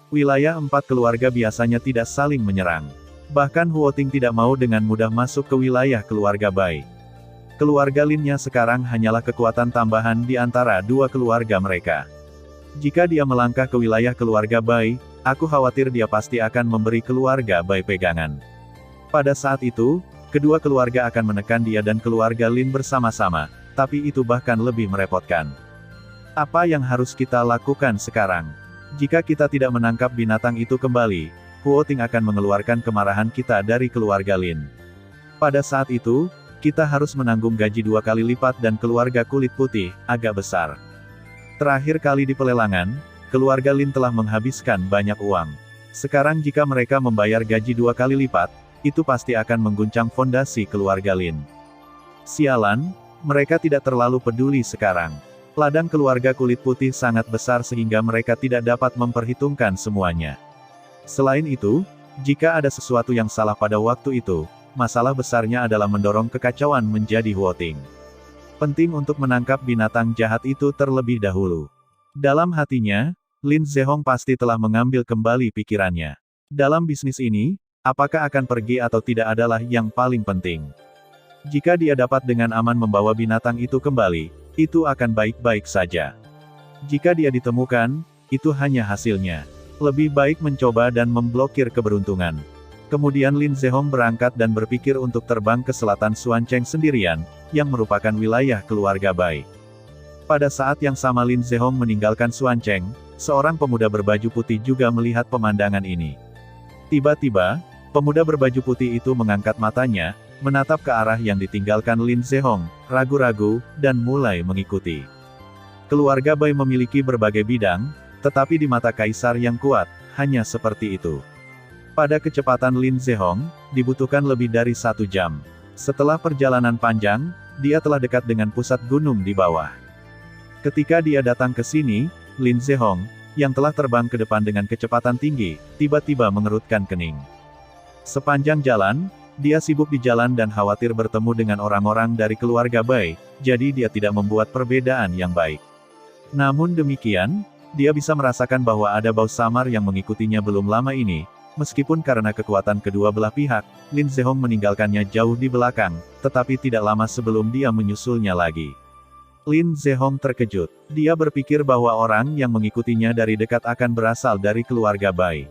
Wilayah 4 keluarga biasanya tidak saling menyerang. Bahkan Huoting tidak mau dengan mudah masuk ke wilayah keluarga Bai. Keluarga Linnya sekarang hanyalah kekuatan tambahan di antara 2 keluarga mereka. Jika dia melangkah ke wilayah keluarga Bai, aku khawatir dia pasti akan memberi keluarga Bai pegangan. Pada saat itu, kedua keluarga akan menekan dia dan keluarga Lin bersama-sama, tapi itu bahkan lebih merepotkan. Apa yang harus kita lakukan sekarang? Jika kita tidak menangkap binatang itu kembali, Huoting akan mengeluarkan kemarahan kita dari keluarga Lin. Pada saat itu, kita harus menanggung gaji 2 kali lipat dan keluarga kulit putih, agak besar. Terakhir kali di pelelangan, keluarga Lin telah menghabiskan banyak uang. Sekarang jika mereka membayar gaji 2 kali lipat, itu pasti akan mengguncang fondasi keluarga Lin. Sialan, mereka tidak terlalu peduli sekarang. Ladang keluarga kulit putih sangat besar sehingga mereka tidak dapat memperhitungkan semuanya. Selain itu, jika ada sesuatu yang salah pada waktu itu, masalah besarnya adalah mendorong kekacauan menjadi Huoting. Penting untuk menangkap binatang jahat itu terlebih dahulu. Dalam hatinya, Lin Zehong pasti telah mengambil kembali pikirannya. Dalam bisnis ini, apakah akan pergi atau tidak adalah yang paling penting. Jika dia dapat dengan aman membawa binatang itu kembali, itu akan baik-baik saja. Jika dia ditemukan, itu hanya hasilnya. Lebih baik mencoba dan memblokir keberuntungan. Kemudian Lin Zehong berangkat dan berpikir untuk terbang ke selatan Xuancheng sendirian, yang merupakan wilayah keluarga Bai. Pada saat yang sama Lin Zehong meninggalkan Xuancheng, seorang pemuda berbaju putih juga melihat pemandangan ini. Tiba-tiba, pemuda berbaju putih itu mengangkat matanya, menatap ke arah yang ditinggalkan Lin Zehong, ragu-ragu, dan mulai mengikuti. Keluarga Bai memiliki berbagai bidang, tetapi di mata kaisar yang kuat, hanya seperti itu. Pada kecepatan Lin Zehong, dibutuhkan lebih dari 1 jam. Setelah perjalanan panjang, dia telah dekat dengan pusat gunung di bawah. Ketika dia datang ke sini, Lin Zehong, yang telah terbang ke depan dengan kecepatan tinggi, tiba-tiba mengerutkan kening. Sepanjang jalan, dia sibuk di jalan dan khawatir bertemu dengan orang-orang dari keluarga Bai, jadi dia tidak membuat perbedaan yang baik. Namun demikian, dia bisa merasakan bahwa ada bau samar yang mengikutinya belum lama ini, meskipun karena kekuatan kedua belah pihak, Lin Zehong meninggalkannya jauh di belakang, tetapi tidak lama sebelum dia menyusulnya lagi. Lin Zehong terkejut. Dia berpikir bahwa orang yang mengikutinya dari dekat akan berasal dari keluarga Bai.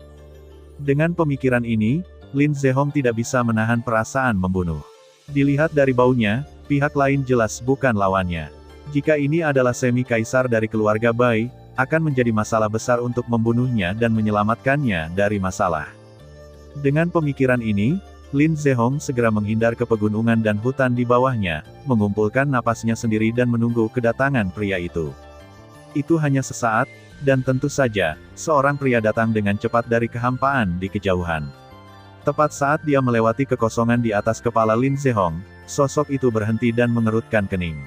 Dengan pemikiran ini, Lin Zehong tidak bisa menahan perasaan membunuh. Dilihat dari baunya, pihak lain jelas bukan lawannya. Jika ini adalah semi-kaisar dari keluarga Bai, akan menjadi masalah besar untuk membunuhnya dan menyelamatkannya dari masalah. Dengan pemikiran ini, Lin Zehong segera menghindar ke pegunungan dan hutan di bawahnya, mengumpulkan napasnya sendiri dan menunggu kedatangan pria itu. Itu hanya sesaat, dan tentu saja, seorang pria datang dengan cepat dari kehampaan di kejauhan. Tepat saat dia melewati kekosongan di atas kepala Lin Zehong, sosok itu berhenti dan mengerutkan kening.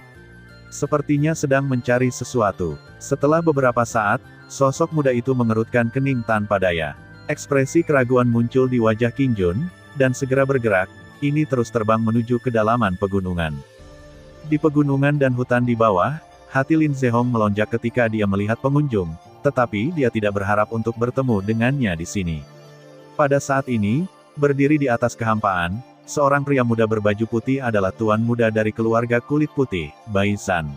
Sepertinya sedang mencari sesuatu. Setelah beberapa saat, sosok muda itu mengerutkan kening tanpa daya. Ekspresi keraguan muncul di wajah Qing Jun, dan segera bergerak, ini terus terbang menuju kedalaman pegunungan. Di pegunungan dan hutan di bawah, hati Lin Zehong melonjak ketika dia melihat pengunjung, tetapi dia tidak berharap untuk bertemu dengannya di sini. Pada saat ini, berdiri di atas kehampaan, seorang pria muda berbaju putih adalah tuan muda dari keluarga kulit putih, Bai Zhan.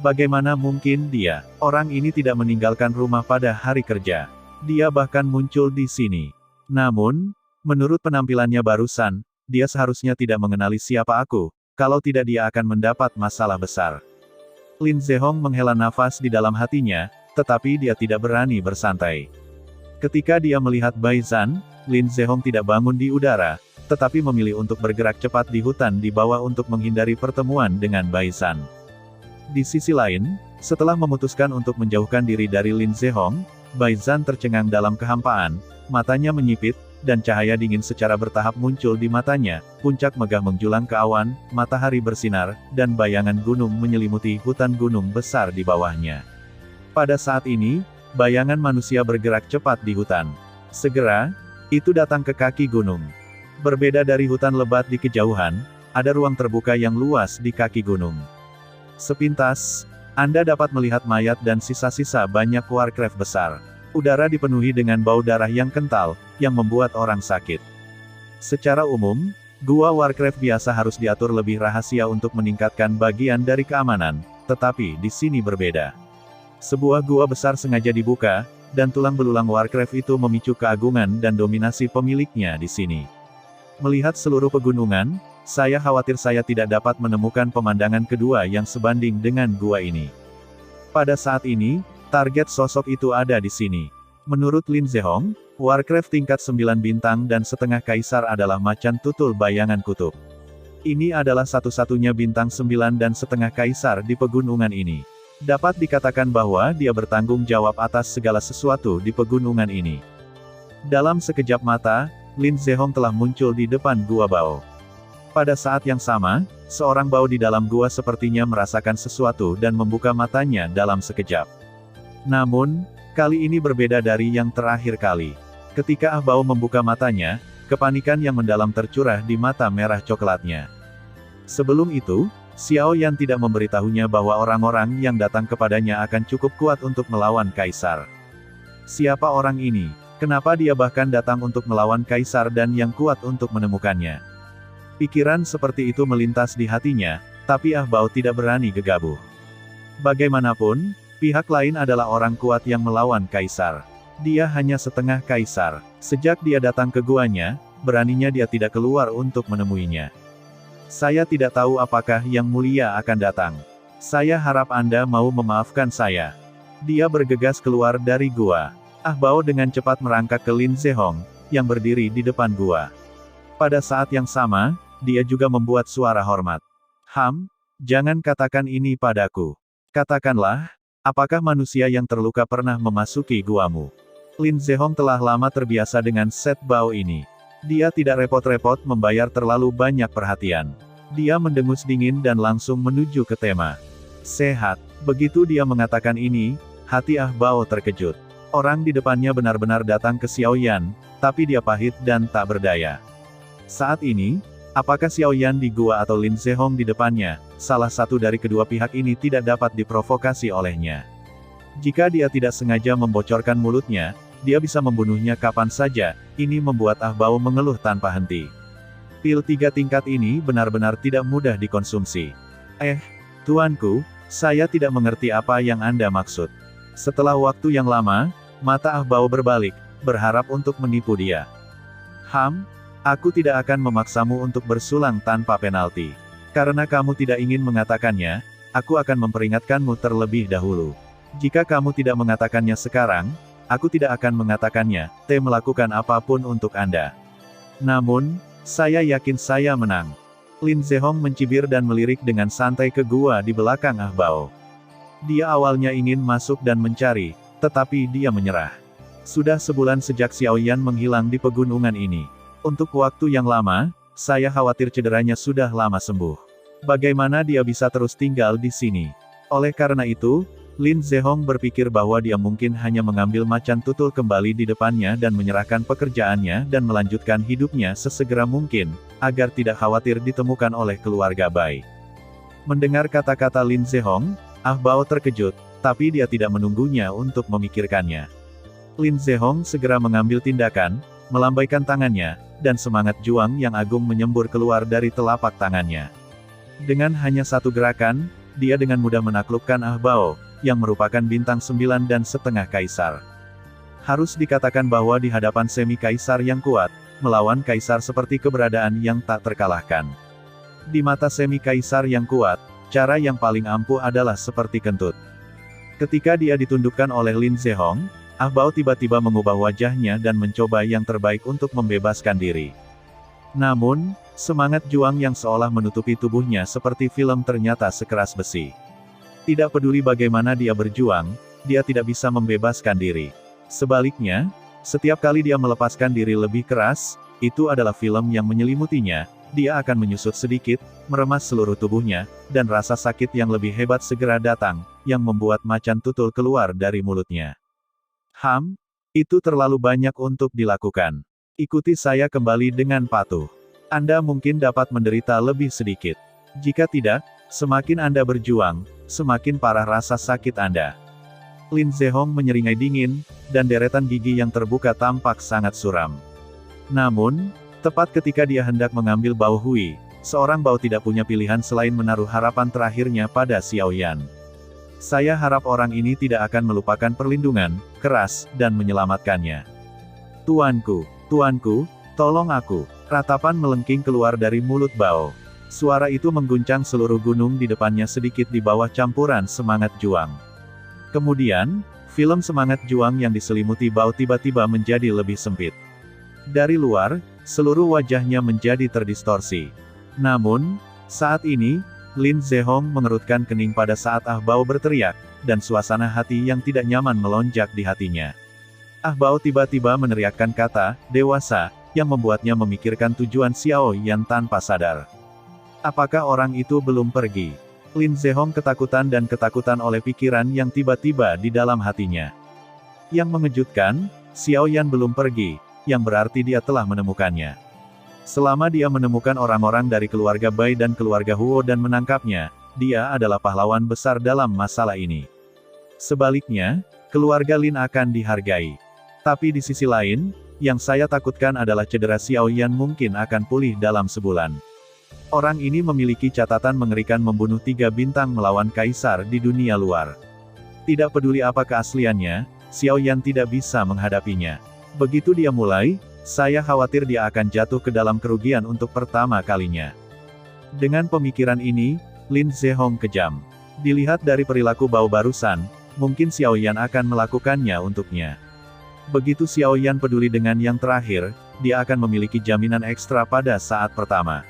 Bagaimana mungkin dia, orang ini tidak meninggalkan rumah pada hari kerja? Dia bahkan muncul di sini. Namun, menurut penampilannya barusan, dia seharusnya tidak mengenali siapa aku, kalau tidak dia akan mendapat masalah besar. Lin Zehong menghela nafas di dalam hatinya, tetapi dia tidak berani bersantai. Ketika dia melihat Bai Zhan, Lin Zehong tidak bangun di udara, tetapi memilih untuk bergerak cepat di hutan di bawah untuk menghindari pertemuan dengan Baizhan. Di sisi lain, setelah memutuskan untuk menjauhkan diri dari Lin Zehong, Baizhan tercengang dalam kehampaan, matanya menyipit, dan cahaya dingin secara bertahap muncul di matanya, puncak megah menjulang ke awan, matahari bersinar, dan bayangan gunung menyelimuti hutan gunung besar di bawahnya. Pada saat ini, bayangan manusia bergerak cepat di hutan. Segera, itu datang ke kaki gunung. Berbeda dari hutan lebat di kejauhan, ada ruang terbuka yang luas di kaki gunung. Sepintas, Anda dapat melihat mayat dan sisa-sisa banyak warcraft besar. Udara dipenuhi dengan bau darah yang kental, yang membuat orang sakit. Secara umum, gua warcraft biasa harus diatur lebih rahasia untuk meningkatkan bagian dari keamanan, tetapi di sini berbeda. Sebuah gua besar sengaja dibuka, dan tulang belulang warcraft itu memicu keagungan dan dominasi pemiliknya di sini. Melihat seluruh pegunungan, saya khawatir saya tidak dapat menemukan pemandangan kedua yang sebanding dengan gua ini. Pada saat ini, target sosok itu ada di sini. Menurut Lin Zehong, Warcraft tingkat 9 bintang dan setengah kaisar adalah macan tutul bayangan kutub. Ini adalah satu-satunya bintang 9 dan setengah kaisar di pegunungan ini. Dapat dikatakan bahwa dia bertanggung jawab atas segala sesuatu di pegunungan ini. Dalam sekejap mata, Lin Zehong telah muncul di depan Gua Bao. Pada saat yang sama, seorang Bao di dalam gua sepertinya merasakan sesuatu dan membuka matanya dalam sekejap. Namun, kali ini berbeda dari yang terakhir kali. Ketika Ah Bao membuka matanya, kepanikan yang mendalam tercurah di mata merah coklatnya. Sebelum itu, Xiao Yan tidak memberitahunya bahwa orang-orang yang datang kepadanya akan cukup kuat untuk melawan Kaisar. Siapa orang ini? Kenapa dia bahkan datang untuk melawan Kaisar dan yang kuat untuk menemukannya? Pikiran seperti itu melintas di hatinya, tapi Ah Bao tidak berani gegabah. Bagaimanapun, pihak lain adalah orang kuat yang melawan Kaisar. Dia hanya setengah Kaisar. Sejak dia datang ke guanya, beraninya dia tidak keluar untuk menemuinya. Saya tidak tahu apakah Yang Mulia akan datang. Saya harap Anda mau memaafkan saya. Dia bergegas keluar dari gua. Ah Bao dengan cepat merangkak ke Lin Zehong, yang berdiri di depan gua. Pada saat yang sama, dia juga membuat suara hormat. Jangan katakan ini padaku. Katakanlah, apakah manusia yang terluka pernah memasuki guamu? Lin Zehong telah lama terbiasa dengan set Bao ini. Dia tidak repot-repot membayar terlalu banyak perhatian. Dia mendengus dingin dan langsung menuju ke tema. Sehat. Begitu dia mengatakan ini, hati Ah Bao terkejut. Orang di depannya benar-benar datang ke Xiao Yan, tapi dia pahit dan tak berdaya. Saat ini, apakah Xiao Yan di gua atau Lin Zehong di depannya, salah satu dari kedua pihak ini tidak dapat diprovokasi olehnya. Jika dia tidak sengaja membocorkan mulutnya, dia bisa membunuhnya kapan saja. Ini membuat Ah Bao mengeluh tanpa henti. Pil 3 tingkat ini benar-benar tidak mudah dikonsumsi. Tuanku, saya tidak mengerti apa yang Anda maksud. Setelah waktu yang lama, mata Ah Bao berbalik, berharap untuk menipu dia. Aku tidak akan memaksamu untuk bersulang tanpa penalti. Karena kamu tidak ingin mengatakannya, aku akan memperingatkanmu terlebih dahulu. Jika kamu tidak mengatakannya sekarang, aku tidak akan mengatakannya. Melakukan apapun untuk Anda. Namun, saya yakin saya menang. Lin Zehong mencibir dan melirik dengan santai ke gua di belakang Ah Bao. Dia awalnya ingin masuk dan mencari, tetapi dia menyerah. Sudah sebulan sejak Xiao Yan menghilang di pegunungan ini. Untuk waktu yang lama, saya khawatir cederanya sudah lama sembuh. Bagaimana dia bisa terus tinggal di sini? Oleh karena itu, Lin Zehong berpikir bahwa dia mungkin hanya mengambil macan tutul kembali di depannya dan menyerahkan pekerjaannya dan melanjutkan hidupnya sesegera mungkin, agar tidak khawatir ditemukan oleh keluarga Bai. Mendengar kata-kata Lin Zehong, Ah Bao terkejut, tapi dia tidak menunggunya untuk memikirkannya. Lin Zehong segera mengambil tindakan, melambaikan tangannya, dan semangat juang yang agung menyembur keluar dari telapak tangannya. Dengan hanya satu gerakan, dia dengan mudah menaklukkan Ah Bao, yang merupakan bintang 9 dan setengah kaisar. Harus dikatakan bahwa di hadapan semi-kaisar yang kuat, melawan kaisar seperti keberadaan yang tak terkalahkan. Di mata semi-kaisar yang kuat, cara yang paling ampuh adalah seperti kentut. Ketika dia ditundukkan oleh Lin Zehong, Ah Bao tiba-tiba mengubah wajahnya dan mencoba yang terbaik untuk membebaskan diri. Namun, semangat juang yang seolah menutupi tubuhnya seperti film ternyata sekeras besi. Tidak peduli bagaimana dia berjuang, dia tidak bisa membebaskan diri. Sebaliknya, setiap kali dia melepaskan diri lebih keras, itu adalah film yang menyelimutinya, dia akan menyusut sedikit, meremas seluruh tubuhnya, dan rasa sakit yang lebih hebat segera datang, yang membuat macan tutul keluar dari mulutnya. Itu terlalu banyak untuk dilakukan. Ikuti saya kembali dengan patuh. Anda mungkin dapat menderita lebih sedikit. Jika tidak, semakin Anda berjuang, semakin parah rasa sakit Anda. Lin Zehong menyeringai dingin, dan deretan gigi yang terbuka tampak sangat suram. Namun, tepat ketika dia hendak mengambil Bao Hui, seorang Bao tidak punya pilihan selain menaruh harapan terakhirnya pada Xiao Yan. Saya harap orang ini tidak akan melupakan perlindungan, keras, dan menyelamatkannya. Tuanku, tolong aku. Ratapan melengking keluar dari mulut Bao. Suara itu mengguncang seluruh gunung di depannya sedikit di bawah campuran semangat juang. Kemudian, film semangat juang yang diselimuti Bao tiba-tiba menjadi lebih sempit. Dari luar, seluruh wajahnya menjadi terdistorsi. Namun, saat ini, Lin Zehong mengerutkan kening pada saat Ah Bao berteriak, dan suasana hati yang tidak nyaman melonjak di hatinya. Ah Bao tiba-tiba meneriakkan kata, dewasa, yang membuatnya memikirkan tujuan Xiao Yan tanpa sadar. Apakah orang itu belum pergi? Lin Zehong ketakutan oleh pikiran yang tiba-tiba di dalam hatinya. Yang mengejutkan, Xiao Yan belum pergi, yang berarti dia telah menemukannya. Selama dia menemukan orang-orang dari keluarga Bai dan keluarga Huo dan menangkapnya, dia adalah pahlawan besar dalam masalah ini. Sebaliknya, keluarga Lin akan dihargai. Tapi di sisi lain, yang saya takutkan adalah cedera Xiao Yan mungkin akan pulih dalam sebulan. Orang ini memiliki catatan mengerikan membunuh 3 bintang melawan kaisar di dunia luar. Tidak peduli apa keasliannya, Xiao Yan tidak bisa menghadapinya. Begitu dia mulai, saya khawatir dia akan jatuh ke dalam kerugian untuk pertama kalinya. Dengan pemikiran ini, Lin Zehong kejam. Dilihat dari perilaku Bao barusan, mungkin Xiao Yan akan melakukannya untuknya. Begitu Xiao Yan peduli dengan yang terakhir, dia akan memiliki jaminan ekstra pada saat pertama.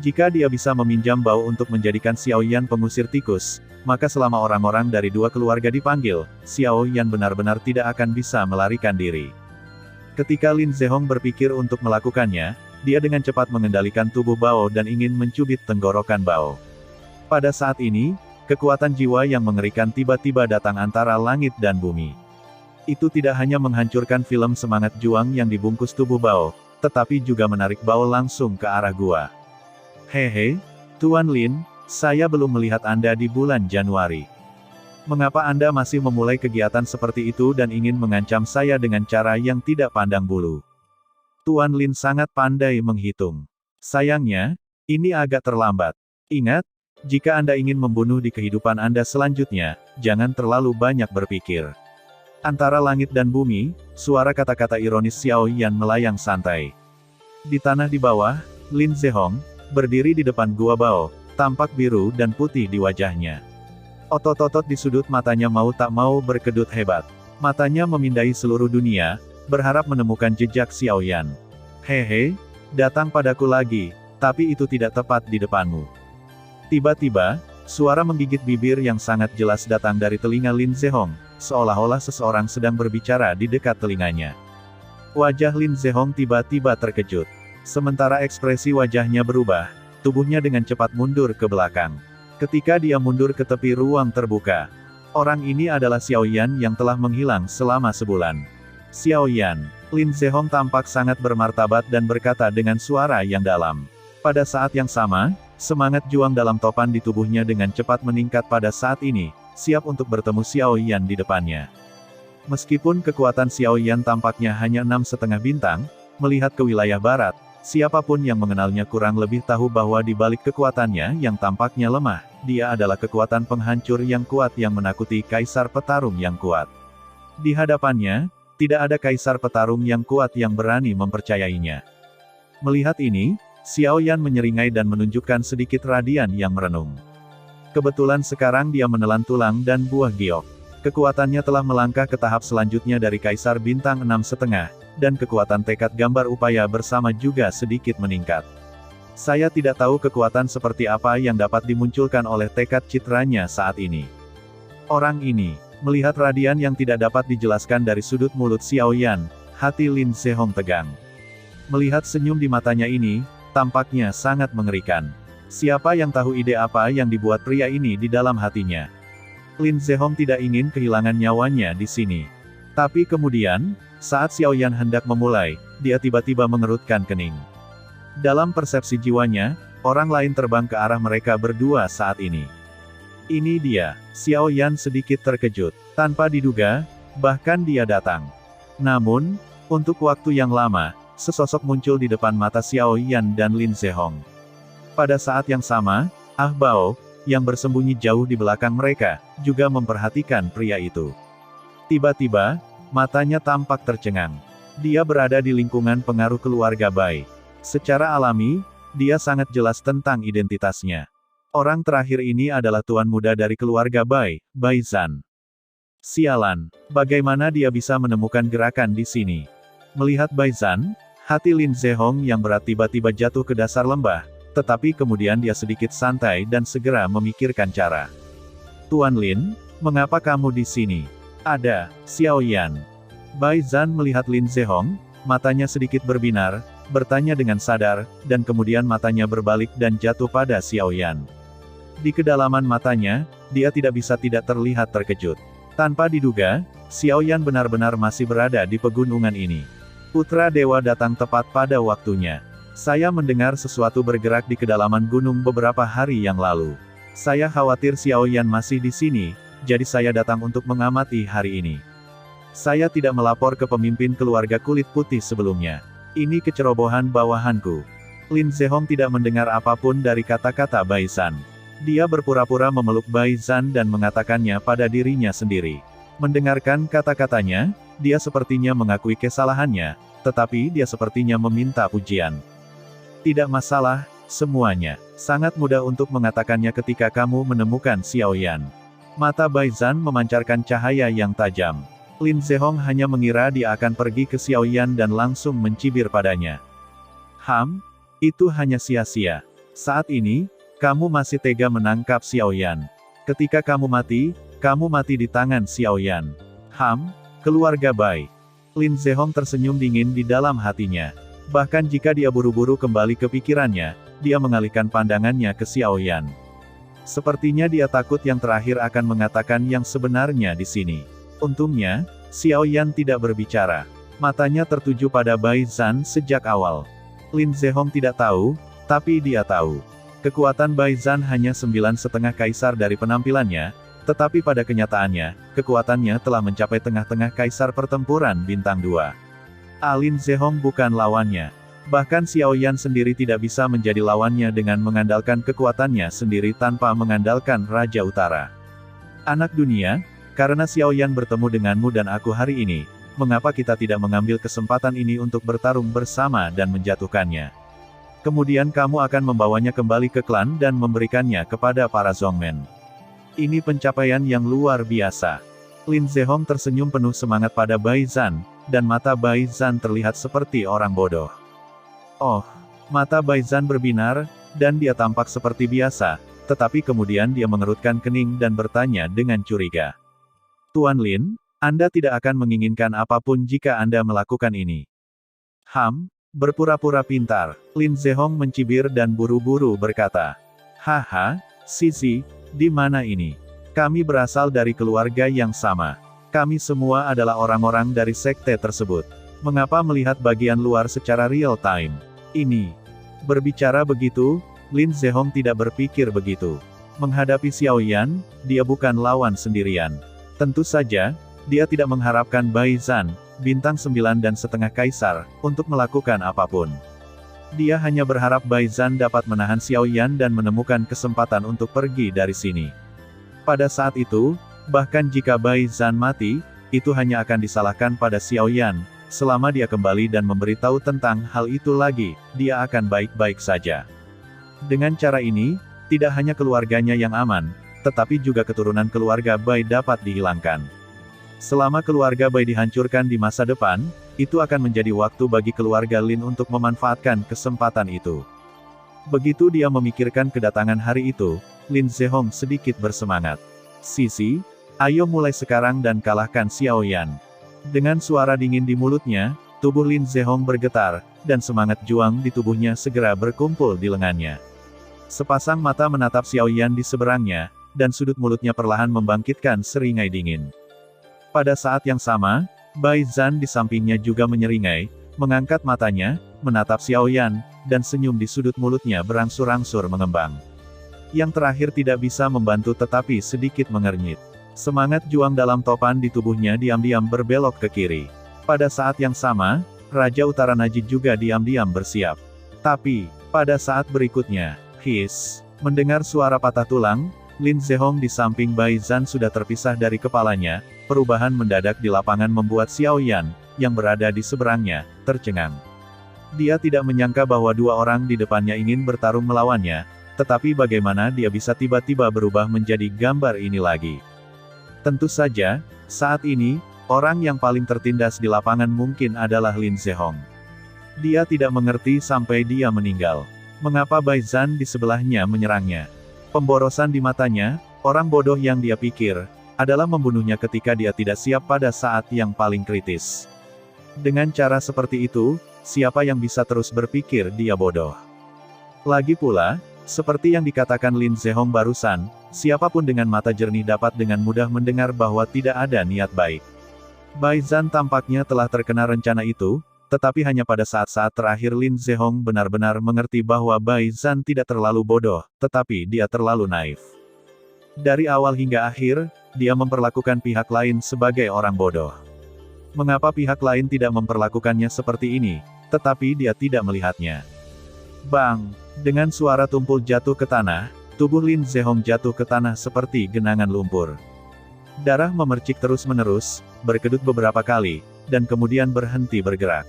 Jika dia bisa meminjam Bao untuk menjadikan Xiao Yan pengusir tikus, maka selama orang-orang dari 2 keluarga dipanggil, Xiao Yan benar-benar tidak akan bisa melarikan diri. Ketika Lin Zehong berpikir untuk melakukannya, dia dengan cepat mengendalikan tubuh Bao dan ingin mencubit tenggorokan Bao. Pada saat ini, kekuatan jiwa yang mengerikan tiba-tiba datang antara langit dan bumi. Itu tidak hanya menghancurkan film semangat juang yang dibungkus tubuh Bao, tetapi juga menarik Bao langsung ke arah gua. Hehe, Tuan Lin, saya belum melihat Anda di bulan Januari. Mengapa Anda masih memulai kegiatan seperti itu dan ingin mengancam saya dengan cara yang tidak pandang bulu? Tuan Lin sangat pandai menghitung. Sayangnya, ini agak terlambat. Ingat, jika Anda ingin membunuh di kehidupan Anda selanjutnya, jangan terlalu banyak berpikir. Antara langit dan bumi, suara kata-kata ironis Xiao Yan melayang santai. Di tanah di bawah, Lin Zehong, berdiri di depan gua Bao, tampak biru dan putih di wajahnya. Otot-otot di sudut matanya mau tak mau berkedut hebat. Matanya memindai seluruh dunia, berharap menemukan jejak Xiao Yan. Hehe, datang padaku lagi, tapi itu tidak tepat di depanmu. Tiba-tiba, suara menggigit bibir yang sangat jelas datang dari telinga Lin Zehong, seolah-olah seseorang sedang berbicara di dekat telinganya. Wajah Lin Zehong tiba-tiba terkejut. Sementara ekspresi wajahnya berubah, tubuhnya dengan cepat mundur ke belakang. Ketika dia mundur ke tepi ruang terbuka, orang ini adalah Xiao Yan yang telah menghilang selama sebulan. Xiao Yan, Lin Zehong tampak sangat bermartabat dan berkata dengan suara yang dalam. Pada saat yang sama, semangat juang dalam topan di tubuhnya dengan cepat meningkat pada saat ini, siap untuk bertemu Xiao Yan di depannya. Meskipun kekuatan Xiao Yan tampaknya hanya 6,5 bintang, melihat ke wilayah barat, siapapun yang mengenalnya kurang lebih tahu bahwa di balik kekuatannya yang tampaknya lemah, dia adalah kekuatan penghancur yang kuat yang menakuti kaisar petarung yang kuat. Di hadapannya, tidak ada kaisar petarung yang kuat yang berani mempercayainya. Melihat ini, Xiao Yan menyeringai dan menunjukkan sedikit radian yang merenung. Kebetulan sekarang dia menelan tulang dan buah giok. Kekuatannya telah melangkah ke tahap selanjutnya dari kaisar bintang 6,5, dan kekuatan tekad gambar upaya bersama juga sedikit meningkat. Saya tidak tahu kekuatan seperti apa yang dapat dimunculkan oleh tekad citranya saat ini. Orang ini, melihat radian yang tidak dapat dijelaskan dari sudut mulut Xiao Yan, hati Lin Zehong tegang. Melihat senyum di matanya ini, tampaknya sangat mengerikan. Siapa yang tahu ide apa yang dibuat pria ini di dalam hatinya? Lin Zehong tidak ingin kehilangan nyawanya di sini. Tapi kemudian, saat Xiao Yan hendak memulai, dia tiba-tiba mengerutkan kening. Dalam persepsi jiwanya, orang lain terbang ke arah mereka berdua saat ini. Ini dia, Xiao Yan sedikit terkejut. Tanpa diduga, bahkan dia datang. Namun, untuk waktu yang lama, sesosok muncul di depan mata Xiao Yan dan Lin Zehong. Pada saat yang sama, Ah Bao, yang bersembunyi jauh di belakang mereka, juga memperhatikan pria itu. Tiba-tiba, matanya tampak tercengang. Dia berada di lingkungan pengaruh keluarga Bai. Secara alami, dia sangat jelas tentang identitasnya. Orang terakhir ini adalah tuan muda dari keluarga Bai, Bai Zan. Sialan, bagaimana dia bisa menemukan gerakan di sini? Melihat Bai Zan, hati Lin Zehong yang berat tiba-tiba jatuh ke dasar lembah, tetapi kemudian dia sedikit santai dan segera memikirkan cara. Tuan Lin, mengapa kamu di sini? Ada, Xiao Yan. Bai Zan melihat Lin Zehong, matanya sedikit berbinar, bertanya dengan sadar, dan kemudian matanya berbalik dan jatuh pada Xiao Yan. Di kedalaman matanya, dia tidak bisa tidak terlihat terkejut. Tanpa diduga, Xiao Yan benar-benar masih berada di pegunungan ini. Putra Dewa datang tepat pada waktunya. Saya mendengar sesuatu bergerak di kedalaman gunung beberapa hari yang lalu. Saya khawatir Xiao Yan masih di sini, jadi saya datang untuk mengamati hari ini. Saya tidak melapor ke pemimpin keluarga kulit putih sebelumnya. Ini kecerobohan bawahanku. Lin Zehong tidak mendengar apapun dari kata-kata Bai Zan. Dia berpura-pura memeluk Bai Zan dan mengatakannya pada dirinya sendiri. Mendengarkan kata-katanya, dia sepertinya mengakui kesalahannya, tetapi dia sepertinya meminta pujian. Tidak masalah, semuanya. Sangat mudah untuk mengatakannya ketika kamu menemukan Xiao Yan. Mata Bai Zan memancarkan cahaya yang tajam. Lin Zehong hanya mengira dia akan pergi ke Xiao Yan dan langsung mencibir padanya. Itu hanya sia-sia. Saat ini, kamu masih tega menangkap Xiao Yan. Ketika kamu mati di tangan Xiao Yan. Keluarga Bai. Lin Zehong tersenyum dingin di dalam hatinya. Bahkan jika dia buru-buru kembali ke pikirannya, dia mengalihkan pandangannya ke Xiao Yan. Sepertinya dia takut yang terakhir akan mengatakan yang sebenarnya di sini. Untungnya, Xiao Yan tidak berbicara. Matanya tertuju pada Bai Zan sejak awal. Lin Zehong tidak tahu, tapi dia tahu. Kekuatan Bai Zan hanya 9,5 kaisar dari penampilannya, tetapi pada kenyataannya, kekuatannya telah mencapai tengah-tengah kaisar pertempuran bintang 2. Lin Zehong bukan lawannya. Bahkan Xiao Yan sendiri tidak bisa menjadi lawannya dengan mengandalkan kekuatannya sendiri tanpa mengandalkan Raja Utara. Anak dunia, karena Xiao Yan bertemu denganmu dan aku hari ini, mengapa kita tidak mengambil kesempatan ini untuk bertarung bersama dan menjatuhkannya? Kemudian kamu akan membawanya kembali ke klan dan memberikannya kepada para Zongmen. Ini pencapaian yang luar biasa. Lin Zehong tersenyum penuh semangat pada Bai Zan, dan mata Bai Zan terlihat seperti orang bodoh. Oh, mata Bai Zan berbinar, dan dia tampak seperti biasa, tetapi kemudian dia mengerutkan kening dan bertanya dengan curiga. Tuan Lin, Anda tidak akan menginginkan apapun jika Anda melakukan ini. Berpura-pura pintar. Lin Zehong mencibir dan buru-buru berkata. Haha, Sisi, di mana ini? Kami berasal dari keluarga yang sama. Kami semua adalah orang-orang dari sekte tersebut. Mengapa melihat bagian luar secara real time? Ini. Berbicara begitu, Lin Zehong tidak berpikir begitu. Menghadapi Xiao Yan, dia bukan lawan sendirian. Tentu saja, dia tidak mengharapkan Bai Zan, bintang 9,5 kaisar, untuk melakukan apapun. Dia hanya berharap Bai Zan dapat menahan Xiao Yan dan menemukan kesempatan untuk pergi dari sini. Pada saat itu, bahkan jika Bai Zan mati, itu hanya akan disalahkan pada Xiao Yan. Selama dia kembali dan memberitahu tentang hal itu lagi, dia akan baik-baik saja. Dengan cara ini, tidak hanya keluarganya yang aman, tetapi juga keturunan keluarga Bai dapat dihilangkan. Selama keluarga Bai dihancurkan di masa depan, itu akan menjadi waktu bagi keluarga Lin untuk memanfaatkan kesempatan itu. Begitu dia memikirkan kedatangan hari itu, Lin Zehong sedikit bersemangat. Sisi, ayo mulai sekarang dan kalahkan Xiao Yan. Dengan suara dingin di mulutnya, tubuh Lin Zehong bergetar, dan semangat juang di tubuhnya segera berkumpul di lengannya. Sepasang mata menatap Xiao Yan di seberangnya, dan sudut mulutnya perlahan membangkitkan seringai dingin. Pada saat yang sama, Bai Zhan di sampingnya juga menyeringai, mengangkat matanya, menatap Xiao Yan, dan senyum di sudut mulutnya berangsur-angsur mengembang. Yang terakhir tidak bisa membantu tetapi sedikit mengernyit. Semangat juang dalam topan di tubuhnya diam-diam berbelok ke kiri. Pada saat yang sama, Raja Utara Najid juga diam-diam bersiap. Tapi, pada saat berikutnya, mendengar suara patah tulang, Lin Zehong di samping Bai Zhan sudah terpisah dari kepalanya. Perubahan mendadak di lapangan membuat Xiao Yan, yang berada di seberangnya, tercengang. Dia tidak menyangka bahwa dua orang di depannya ingin bertarung melawannya, tetapi bagaimana dia bisa tiba-tiba berubah menjadi gambar ini lagi. Tentu saja, saat ini, orang yang paling tertindas di lapangan mungkin adalah Lin Zehong. Dia tidak mengerti sampai dia meninggal. Mengapa Bai Zhan di sebelahnya menyerangnya? Pemborosan di matanya, orang bodoh yang dia pikir, adalah membunuhnya ketika dia tidak siap pada saat yang paling kritis. Dengan cara seperti itu, siapa yang bisa terus berpikir dia bodoh? Lagi pula, seperti yang dikatakan Lin Zehong barusan, siapapun dengan mata jernih dapat dengan mudah mendengar bahwa tidak ada niat baik. Bai Zhan tampaknya telah terkena rencana itu, tetapi hanya pada saat-saat terakhir Lin Zehong benar-benar mengerti bahwa Bai Zhan tidak terlalu bodoh, tetapi dia terlalu naif. Dari awal hingga akhir, dia memperlakukan pihak lain sebagai orang bodoh. Mengapa pihak lain tidak memperlakukannya seperti ini, tetapi dia tidak melihatnya? Bang! Dengan suara tumpul jatuh ke tanah, tubuh Lin Zehong jatuh ke tanah seperti genangan lumpur. Darah memercik terus-menerus, berkedut beberapa kali, dan kemudian berhenti bergerak.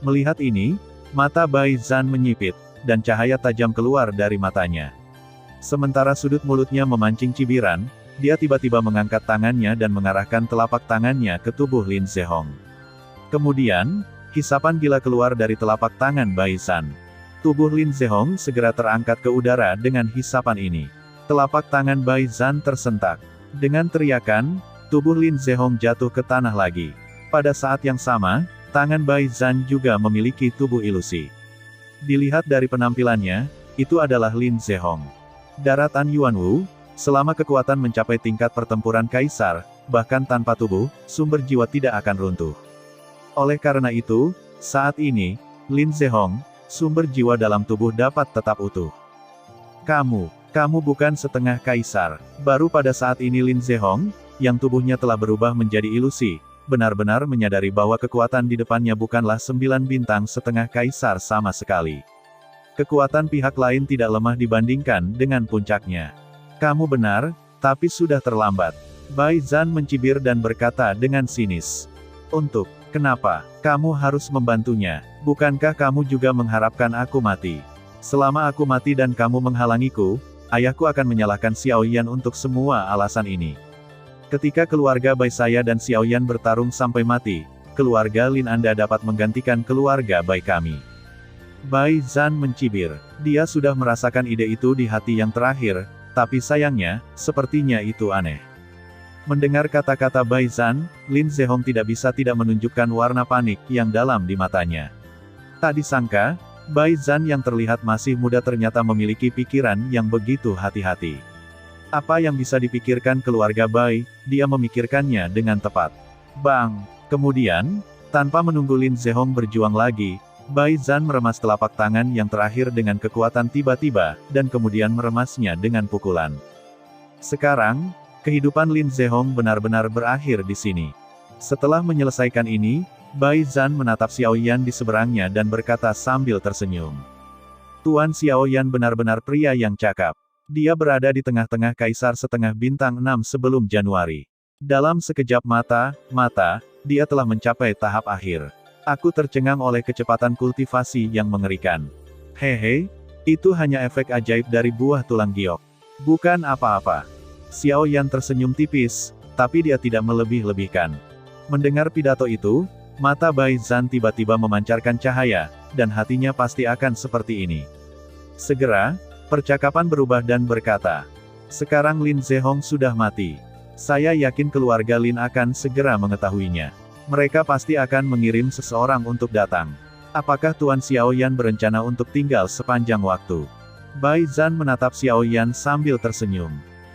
Melihat ini, mata Bai Zhan menyipit, dan cahaya tajam keluar dari matanya. Sementara sudut mulutnya memancing cibiran, dia tiba-tiba mengangkat tangannya dan mengarahkan telapak tangannya ke tubuh Lin Zehong. Kemudian, hisapan gila keluar dari telapak tangan Bai Zhan. Tubuh Lin Zehong segera terangkat ke udara dengan hisapan ini. Telapak tangan Bai Zhan tersentak. Dengan teriakan, tubuh Lin Zehong jatuh ke tanah lagi. Pada saat yang sama, tangan Bai Zhan juga memiliki tubuh ilusi. Dilihat dari penampilannya, itu adalah Lin Zehong. Daratan Yuanwu, selama kekuatan mencapai tingkat pertempuran kaisar, bahkan tanpa tubuh, sumber jiwa tidak akan runtuh. Oleh karena itu, saat ini, Lin Zehong, sumber jiwa dalam tubuh dapat tetap utuh. Kamu bukan setengah kaisar. Baru pada saat ini Lin Zehong, yang tubuhnya telah berubah menjadi ilusi, benar-benar menyadari bahwa kekuatan di depannya bukanlah 9 bintang setengah kaisar sama sekali. Kekuatan pihak lain tidak lemah dibandingkan dengan puncaknya. Kamu benar, tapi sudah terlambat. Bai Zhan mencibir dan berkata dengan sinis. Kenapa? Kamu harus membantunya. Bukankah kamu juga mengharapkan aku mati? Selama aku mati dan kamu menghalangiku, ayahku akan menyalahkan Xiao Yan untuk semua alasan ini. Ketika keluarga Bai saya dan Xiao Yan bertarung sampai mati, keluarga Lin Anda dapat menggantikan keluarga Bai kami. Bai Zhan mencibir. Dia sudah merasakan ide itu di hati yang terakhir, tapi sayangnya, sepertinya itu aneh. Mendengar kata-kata Bai Zhan, Lin Zehong tidak bisa tidak menunjukkan warna panik yang dalam di matanya. Tak disangka, Bai Zhan yang terlihat masih muda ternyata memiliki pikiran yang begitu hati-hati. Apa yang bisa dipikirkan keluarga Bai, dia memikirkannya dengan tepat. Bang! Kemudian, tanpa menunggu Lin Zehong berjuang lagi, Bai Zhan meremas telapak tangan yang terakhir dengan kekuatan tiba-tiba, dan kemudian meremasnya dengan pukulan. Sekarang, kehidupan Lin Zehong benar-benar berakhir di sini. Setelah menyelesaikan ini, Bai Zhan menatap Xiao Yan di seberangnya dan berkata sambil tersenyum. Tuan Xiao Yan benar-benar pria yang cakap. Dia berada di tengah-tengah kaisar setengah bintang 6 sebelum Januari. Dalam sekejap mata, dia telah mencapai tahap akhir. Aku tercengang oleh kecepatan kultivasi yang mengerikan. Hehe, itu hanya efek ajaib dari buah tulang giok. Bukan apa-apa. Xiao Yan tersenyum tipis, tapi dia tidak melebih-lebihkan. Mendengar pidato itu, Mata Bai Zhan tiba-tiba memancarkan cahaya, dan hatinya pasti akan seperti ini. Segera, percakapan berubah dan berkata, "Sekarang Lin Zehong sudah mati. Saya yakin keluarga Lin akan segera mengetahuinya. Mereka pasti akan mengirim seseorang untuk datang. Apakah Tuan Xiaoyan berencana untuk tinggal sepanjang waktu?" Bai Zhan menatap Xiaoyan sambil tersenyum.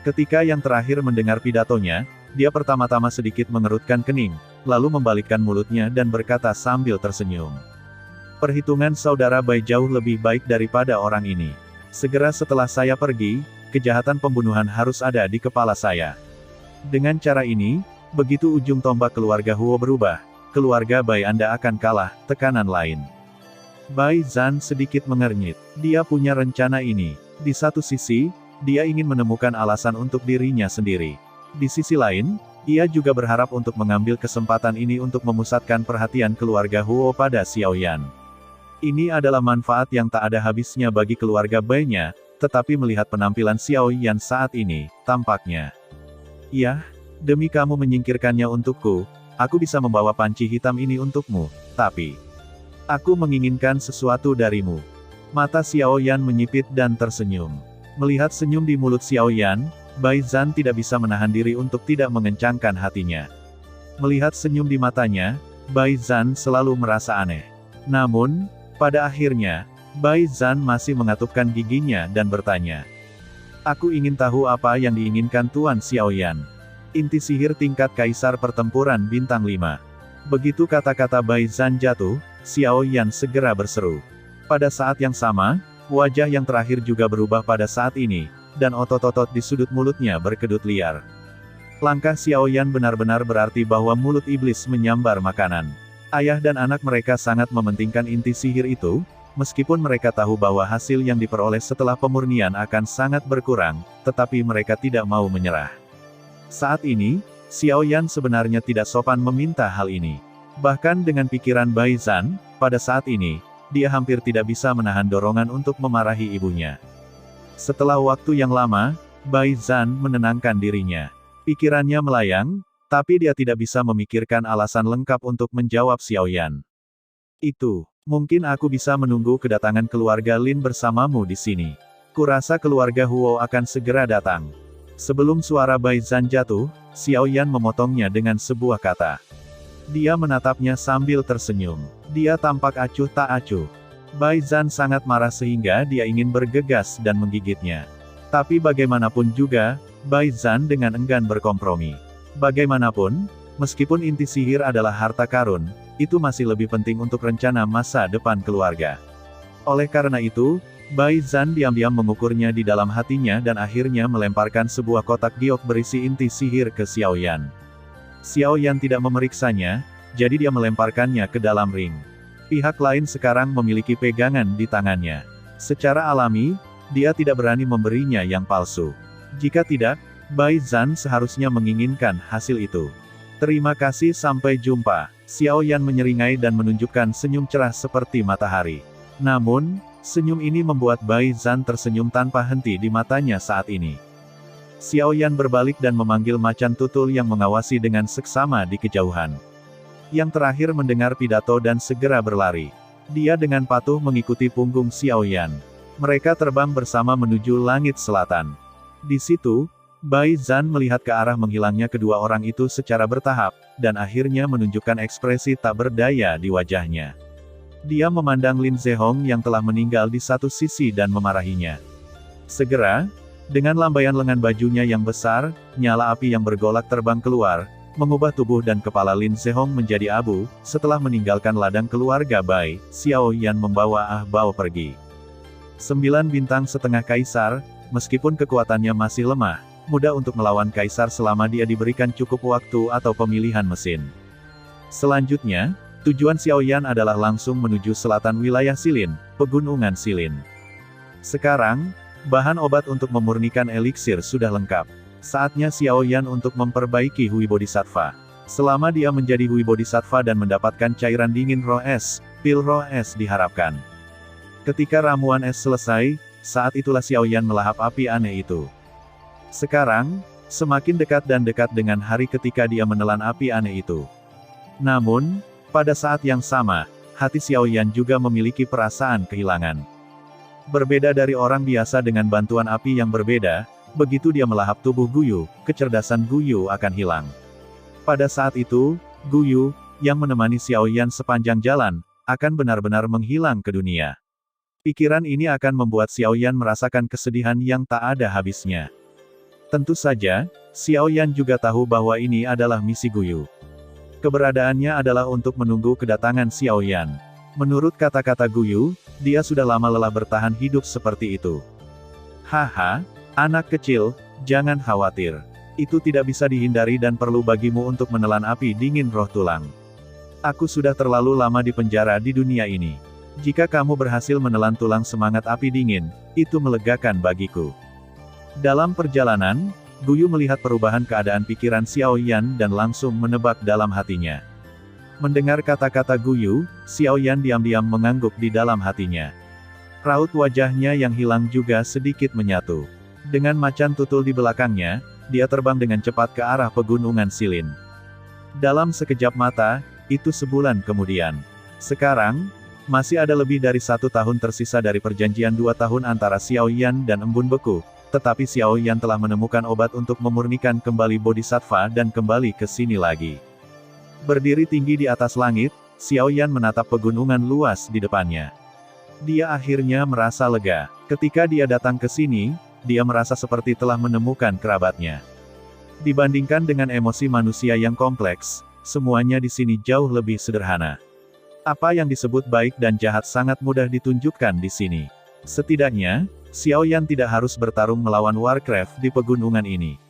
Ketika yang terakhir mendengar pidatonya, dia pertama-tama sedikit mengerutkan kening, lalu membalikkan mulutnya dan berkata sambil tersenyum. "Perhitungan saudara Bai jauh lebih baik daripada orang ini. Segera setelah saya pergi, kejahatan pembunuhan harus ada di kepala saya. Dengan cara ini, begitu ujung tombak keluarga Huo berubah, keluarga Bai Anda akan kalah." Tekanan lain. Bai Zhan sedikit mengernyit. Dia punya rencana ini. Di satu sisi, dia ingin menemukan alasan untuk dirinya sendiri. Di sisi lain, ia juga berharap untuk mengambil kesempatan ini untuk memusatkan perhatian keluarga Huo pada Xiaoyan. Ini adalah manfaat yang tak ada habisnya bagi keluarga Bai-nya, tetapi melihat penampilan Xiaoyan saat ini, tampaknya. "Yah, demi kamu menyingkirkannya untukku, aku bisa membawa panci hitam ini untukmu, tapi aku menginginkan sesuatu darimu." Mata Xiaoyan menyipit dan tersenyum. Melihat senyum di mulut Xiaoyan, Bai Zhan tidak bisa menahan diri untuk tidak mengencangkan hatinya. Melihat senyum di matanya, Bai Zhan selalu merasa aneh. Namun, pada akhirnya, Bai Zhan masih mengatupkan giginya dan bertanya, "Aku ingin tahu apa yang diinginkan Tuan Xiaoyan." Inti sihir tingkat Kaisar Pertempuran Bintang 5. Begitu kata-kata Bai Zhan jatuh, Xiaoyan segera berseru. Pada saat yang sama, wajah yang terakhir juga berubah pada saat ini, dan otot-otot di sudut mulutnya berkedut liar. Langkah Xiaoyan benar-benar berarti bahwa mulut iblis menyambar makanan. Ayah dan anak mereka sangat mementingkan inti sihir itu, meskipun mereka tahu bahwa hasil yang diperoleh setelah pemurnian akan sangat berkurang, tetapi mereka tidak mau menyerah. Saat ini, Xiaoyan sebenarnya tidak sopan meminta hal ini. Bahkan dengan pikiran Bai Zhan, pada saat ini, dia hampir tidak bisa menahan dorongan untuk memarahi ibunya. Setelah waktu yang lama, Bai Zhan menenangkan dirinya. Pikirannya melayang, tapi dia tidak bisa memikirkan alasan lengkap untuk menjawab Xiaoyan. Mungkin aku bisa menunggu kedatangan keluarga Lin bersamamu di sini. Kurasa keluarga Huo akan segera datang." Sebelum suara Bai Zhan jatuh, Xiaoyan memotongnya dengan sebuah kata. Dia menatapnya sambil tersenyum. Dia tampak acuh tak acuh. Bai Zhan sangat marah sehingga dia ingin bergegas dan menggigitnya. Tapi bagaimanapun juga, Bai Zhan dengan enggan berkompromi. Bagaimanapun, meskipun inti sihir adalah harta karun, itu masih lebih penting untuk rencana masa depan keluarga. Oleh karena itu, Bai Zhan diam-diam mengukurnya di dalam hatinya dan akhirnya melemparkan sebuah kotak giok berisi inti sihir ke Xiaoyan. Xiaoyan tidak memeriksanya, jadi dia melemparkannya ke dalam ring. Pihak lain sekarang memiliki pegangan di tangannya. Secara alami, dia tidak berani memberinya yang palsu. Jika tidak, Bai Zhan seharusnya menginginkan hasil itu. "Terima kasih, sampai jumpa." Xiaoyan menyeringai dan menunjukkan senyum cerah seperti matahari. Namun, senyum ini membuat Bai Zhan tersenyum tanpa henti di matanya saat ini. Xiaoyan berbalik dan memanggil macan tutul yang mengawasi dengan seksama di kejauhan. Yang terakhir mendengar pidato dan segera berlari. Dia dengan patuh mengikuti punggung Xiaoyan. Mereka terbang bersama menuju langit selatan. Di situ, Bai Zhan melihat ke arah menghilangnya kedua orang itu secara bertahap, dan akhirnya menunjukkan ekspresi tak berdaya di wajahnya. Dia memandang Lin Zehong yang telah meninggal di satu sisi dan memarahinya. Segera, dengan lambaian lengan bajunya yang besar, nyala api yang bergolak terbang keluar, mengubah tubuh dan kepala Lin Zehong menjadi abu. Setelah meninggalkan ladang keluarga Bai, Xiaoyan membawa Ah Bao pergi. 9 bintang setengah kaisar, meskipun kekuatannya masih lemah, mudah untuk melawan kaisar selama dia diberikan cukup waktu atau pemilihan mesin. Selanjutnya, tujuan Xiaoyan adalah langsung menuju selatan wilayah Silin, pegunungan Silin. Sekarang, bahan obat untuk memurnikan eliksir sudah lengkap. Saatnya Xiaoyan untuk memperbaiki Hui Bodhisattva. Selama dia menjadi Hui Bodhisattva dan mendapatkan cairan dingin roh es, pil roh es diharapkan. Ketika ramuan es selesai, saat itulah Xiaoyan melahap api aneh itu. Sekarang, semakin dekat dan dekat dengan hari ketika dia menelan api aneh itu. Namun, Pada saat yang sama, hati Xiao Yan juga memiliki perasaan kehilangan. Berbeda dari orang biasa dengan bantuan api yang berbeda, begitu dia melahap tubuh Guyu, kecerdasan Guyu akan hilang. Pada saat itu, Guyu, yang menemani Xiao Yan sepanjang jalan, akan benar-benar menghilang ke dunia. Pikiran ini akan membuat Xiao Yan merasakan kesedihan yang tak ada habisnya. Tentu saja, Xiao Yan juga tahu bahwa ini adalah misi Guyu. Keberadaannya adalah untuk menunggu kedatangan Xiao Yan. Menurut kata-kata Guyu, dia sudah lama lelah bertahan hidup seperti itu. Haha, anak kecil, jangan khawatir. Itu tidak bisa dihindari dan perlu bagimu untuk menelan api dingin roh tulang. Aku sudah terlalu lama di penjara di dunia ini. Jika kamu berhasil menelan tulang semangat api dingin, itu melegakan bagiku. Dalam perjalanan, Guyu melihat perubahan keadaan pikiran Xiao Yan dan langsung menebak dalam hatinya. Mendengar kata-kata Guyu, Xiao Yan diam-diam mengangguk di dalam hatinya. Raut wajahnya yang hilang juga sedikit menyatu. Dengan macan tutul di belakangnya, dia terbang dengan cepat ke arah pegunungan Silin. Dalam sekejap mata, itu sebulan kemudian. Sekarang, masih ada lebih dari 1 tahun tersisa dari perjanjian 2 tahun antara Xiao Yan dan Embun Beku. Tetapi Xiao Yan telah menemukan obat untuk memurnikan kembali Bodhisattva dan kembali ke sini lagi. Berdiri tinggi di atas langit, Xiao Yan menatap pegunungan luas di depannya. Dia akhirnya merasa lega. Ketika dia datang ke sini, dia merasa seperti telah menemukan kerabatnya. Dibandingkan dengan emosi manusia yang kompleks, semuanya di sini jauh lebih sederhana. Apa yang disebut baik dan jahat sangat mudah ditunjukkan di sini. Setidaknya, Xiao Yan tidak harus bertarung melawan Warcraft di pegunungan ini.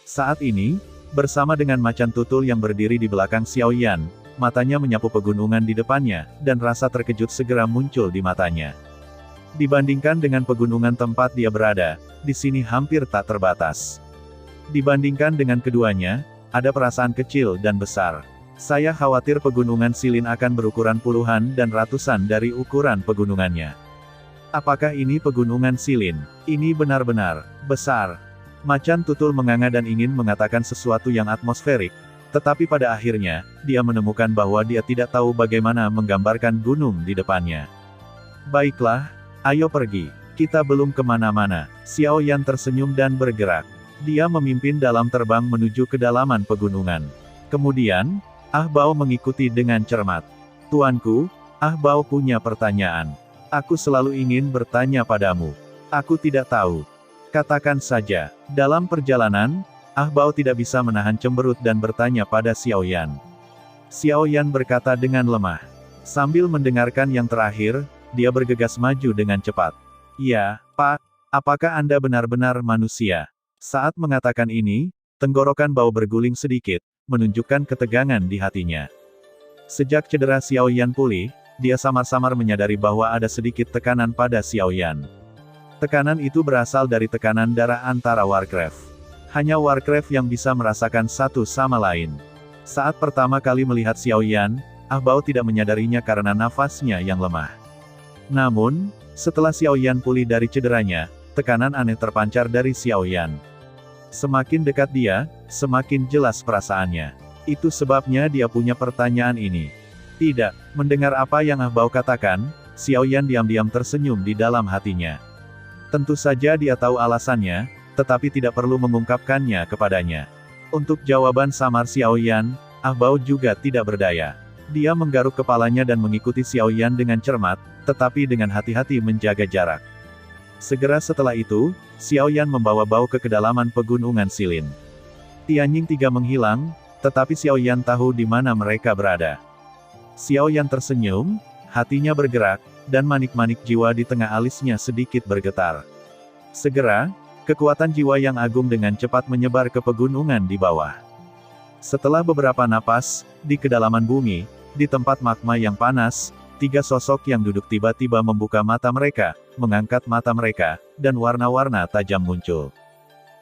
Saat ini, bersama dengan macan tutul yang berdiri di belakang Xiao Yan, matanya menyapu pegunungan di depannya, dan rasa terkejut segera muncul di matanya. Dibandingkan dengan pegunungan tempat dia berada, di sini hampir tak terbatas. Dibandingkan dengan keduanya, ada perasaan kecil dan besar. Saya khawatir pegunungan Silin akan berukuran puluhan dan ratusan dari ukuran pegunungannya. Apakah ini pegunungan Silin? Ini benar-benar besar. Macan tutul menganga dan ingin mengatakan sesuatu yang atmosferik, tetapi pada akhirnya, dia menemukan bahwa dia tidak tahu bagaimana menggambarkan gunung di depannya. Baiklah, ayo pergi. Kita belum kemana-mana. Xiao Yan tersenyum dan bergerak. Dia memimpin dalam terbang menuju kedalaman pegunungan. Kemudian, Ah Bao mengikuti dengan cermat. Tuanku, Ah Bao punya pertanyaan. Aku selalu ingin bertanya padamu. Aku tidak tahu. Katakan saja. Dalam perjalanan, Ah Bao tidak bisa menahan cemberut dan bertanya pada Xiao Yan. Xiao Yan berkata dengan lemah. Sambil mendengarkan yang terakhir, dia bergegas maju dengan cepat. Ya, Pak, apakah Anda benar-benar manusia? Saat mengatakan ini, tenggorokan Bao berguling sedikit, menunjukkan ketegangan di hatinya. Sejak cedera Xiao Yan pulih, dia samar-samar menyadari bahwa ada sedikit tekanan pada Xiao Yan. Tekanan itu berasal dari tekanan darah antara Warcraft. Hanya Warcraft yang bisa merasakan satu sama lain. Saat pertama kali melihat Xiao Yan, Ah Bao tidak menyadarinya karena nafasnya yang lemah. Namun, setelah Xiao Yan pulih dari cederanya, tekanan aneh terpancar dari Xiao Yan. Semakin dekat dia, semakin jelas perasaannya. Itu sebabnya dia punya pertanyaan ini. Tidak, mendengar apa yang Ah Bao katakan, Xiao Yan diam-diam tersenyum di dalam hatinya. Tentu saja dia tahu alasannya, tetapi tidak perlu mengungkapkannya kepadanya. Untuk jawaban samar Xiao Yan, Ah Bao juga tidak berdaya. Dia menggaruk kepalanya dan mengikuti Xiao Yan dengan cermat, tetapi dengan hati-hati menjaga jarak. Segera setelah itu, Xiao Yan membawa Bao ke kedalaman pegunungan Silin. Tianjing tiga menghilang, tetapi Xiao Yan tahu di mana mereka berada. Xiao Yan tersenyum, hatinya bergerak, dan manik-manik jiwa di tengah alisnya sedikit bergetar. Segera, kekuatan jiwa yang agung dengan cepat menyebar ke pegunungan di bawah. Setelah beberapa napas, di kedalaman bumi, di tempat magma yang panas, tiga sosok yang duduk tiba-tiba membuka mata mereka, mengangkat mata mereka, dan warna-warna tajam muncul.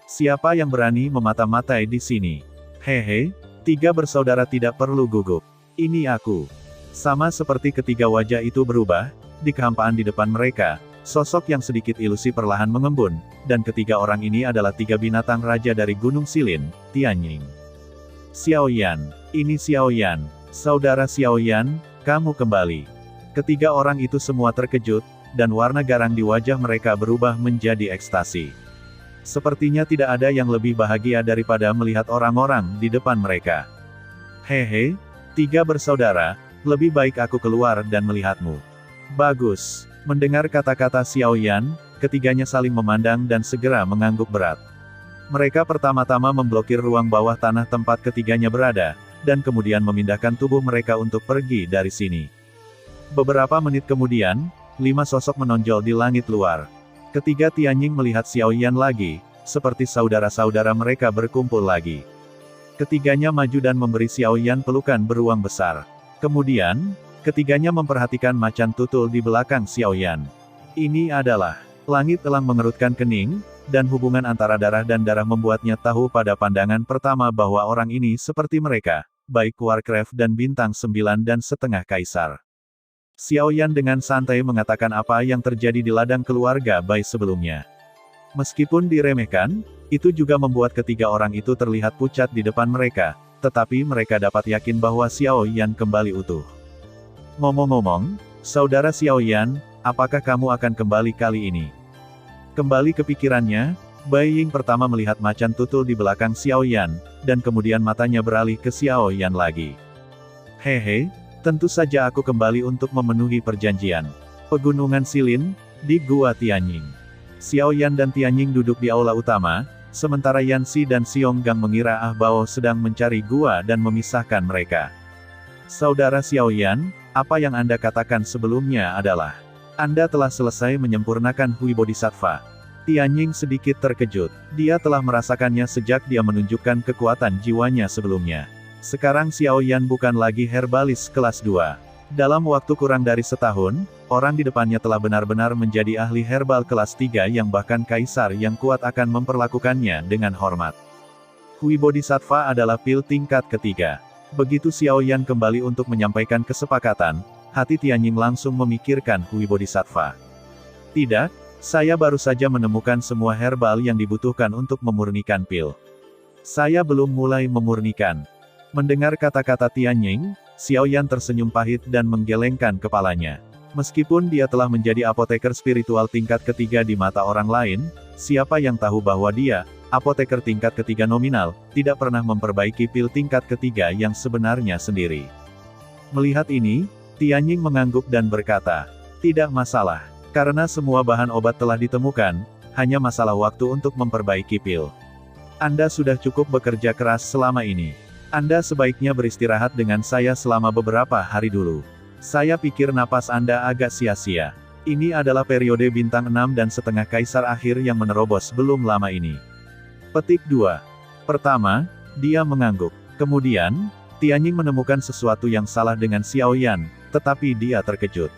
Siapa yang berani memata-matai di sini? Hehe, tiga bersaudara tidak perlu gugup. Ini aku. Sama seperti ketiga wajah itu berubah, di kehampaan di depan mereka, sosok yang sedikit ilusi perlahan mengembun, dan ketiga orang ini adalah tiga binatang raja dari Gunung Silin, Tianjing. Xiao Yan. Ini Xiao Yan. Saudara Xiaoyan, kamu kembali. Ketiga orang itu semua terkejut, dan warna garang di wajah mereka berubah menjadi ekstasi. Sepertinya tidak ada yang lebih bahagia daripada melihat orang-orang di depan mereka. Hehe, tiga bersaudara, lebih baik aku keluar dan melihatmu. Bagus. Mendengar kata-kata Xiaoyan, ketiganya saling memandang dan segera mengangguk berat. Mereka pertama-tama memblokir ruang bawah tanah tempat ketiganya berada, dan kemudian memindahkan tubuh mereka untuk pergi dari sini. Beberapa menit kemudian, 5 sosok menonjol di langit luar. Ketiga Tianjing melihat Xiaoyan lagi, seperti saudara-saudara mereka berkumpul lagi. Ketiganya maju dan memberi Xiaoyan pelukan beruang besar. Kemudian, ketiganya memperhatikan macan tutul di belakang Xiaoyan. Ini adalah, langit elang mengerutkan kening, dan hubungan antara darah dan darah membuatnya tahu pada pandangan pertama bahwa orang ini seperti mereka, baik Warcraft dan bintang 9 dan setengah kaisar. Xiaoyan dengan santai mengatakan apa yang terjadi di ladang keluarga Bai sebelumnya. Meskipun diremehkan, itu juga membuat ketiga orang itu terlihat pucat di depan mereka, tetapi mereka dapat yakin bahwa Xiaoyan kembali utuh. Ngomong-ngomong, saudara Xiaoyan, apakah kamu akan kembali kali ini? Kembali ke pikirannya, Bai Ying pertama melihat macan tutul di belakang Xiaoyan, dan kemudian matanya beralih ke Xiaoyan lagi. Hehe, tentu saja aku kembali untuk memenuhi perjanjian. Pegunungan Silin, di Gua Tianjing. Xiaoyan dan Tianjing duduk di aula utama, sementara Yanxi dan Xionggang mengira Ah Bao sedang mencari gua dan memisahkan mereka. Saudara Xiaoyan, apa yang Anda katakan sebelumnya adalah, Anda telah selesai menyempurnakan Hui Bodhisattva. Tianjing sedikit terkejut. Dia telah merasakannya sejak dia menunjukkan kekuatan jiwanya sebelumnya. Sekarang Xiaoyan bukan lagi herbalis kelas 2. Dalam waktu kurang dari setahun, orang di depannya telah benar-benar menjadi ahli herbal kelas 3 yang bahkan kaisar yang kuat akan memperlakukannya dengan hormat. Hui Bodhisattva adalah pil tingkat ketiga. Begitu Xiaoyan kembali untuk menyampaikan kesepakatan, hati Tianjing langsung memikirkan Hui Bodhisattva. Tidak, saya baru saja menemukan semua herbal yang dibutuhkan untuk memurnikan pil. Saya belum mulai memurnikan. Mendengar kata-kata Tianjing, Xiaoyan tersenyum pahit dan menggelengkan kepalanya. Meskipun dia telah menjadi apoteker spiritual tingkat ketiga di mata orang lain, siapa yang tahu bahwa dia, apoteker tingkat ketiga nominal, tidak pernah memperbaiki pil tingkat ketiga yang sebenarnya sendiri. Melihat ini, Tianjing mengangguk dan berkata, tidak masalah, karena semua bahan obat telah ditemukan, hanya masalah waktu untuk memperbaiki pil. Anda sudah cukup bekerja keras selama ini. Anda sebaiknya beristirahat dengan saya selama beberapa hari dulu. Saya pikir napas Anda agak sia-sia. Ini adalah periode bintang 6 dan setengah kaisar akhir yang menerobos belum lama ini. Petik 2. Pertama, dia mengangguk. Kemudian, Tianjing menemukan sesuatu yang salah dengan Xiaoyan, tetapi dia terkejut.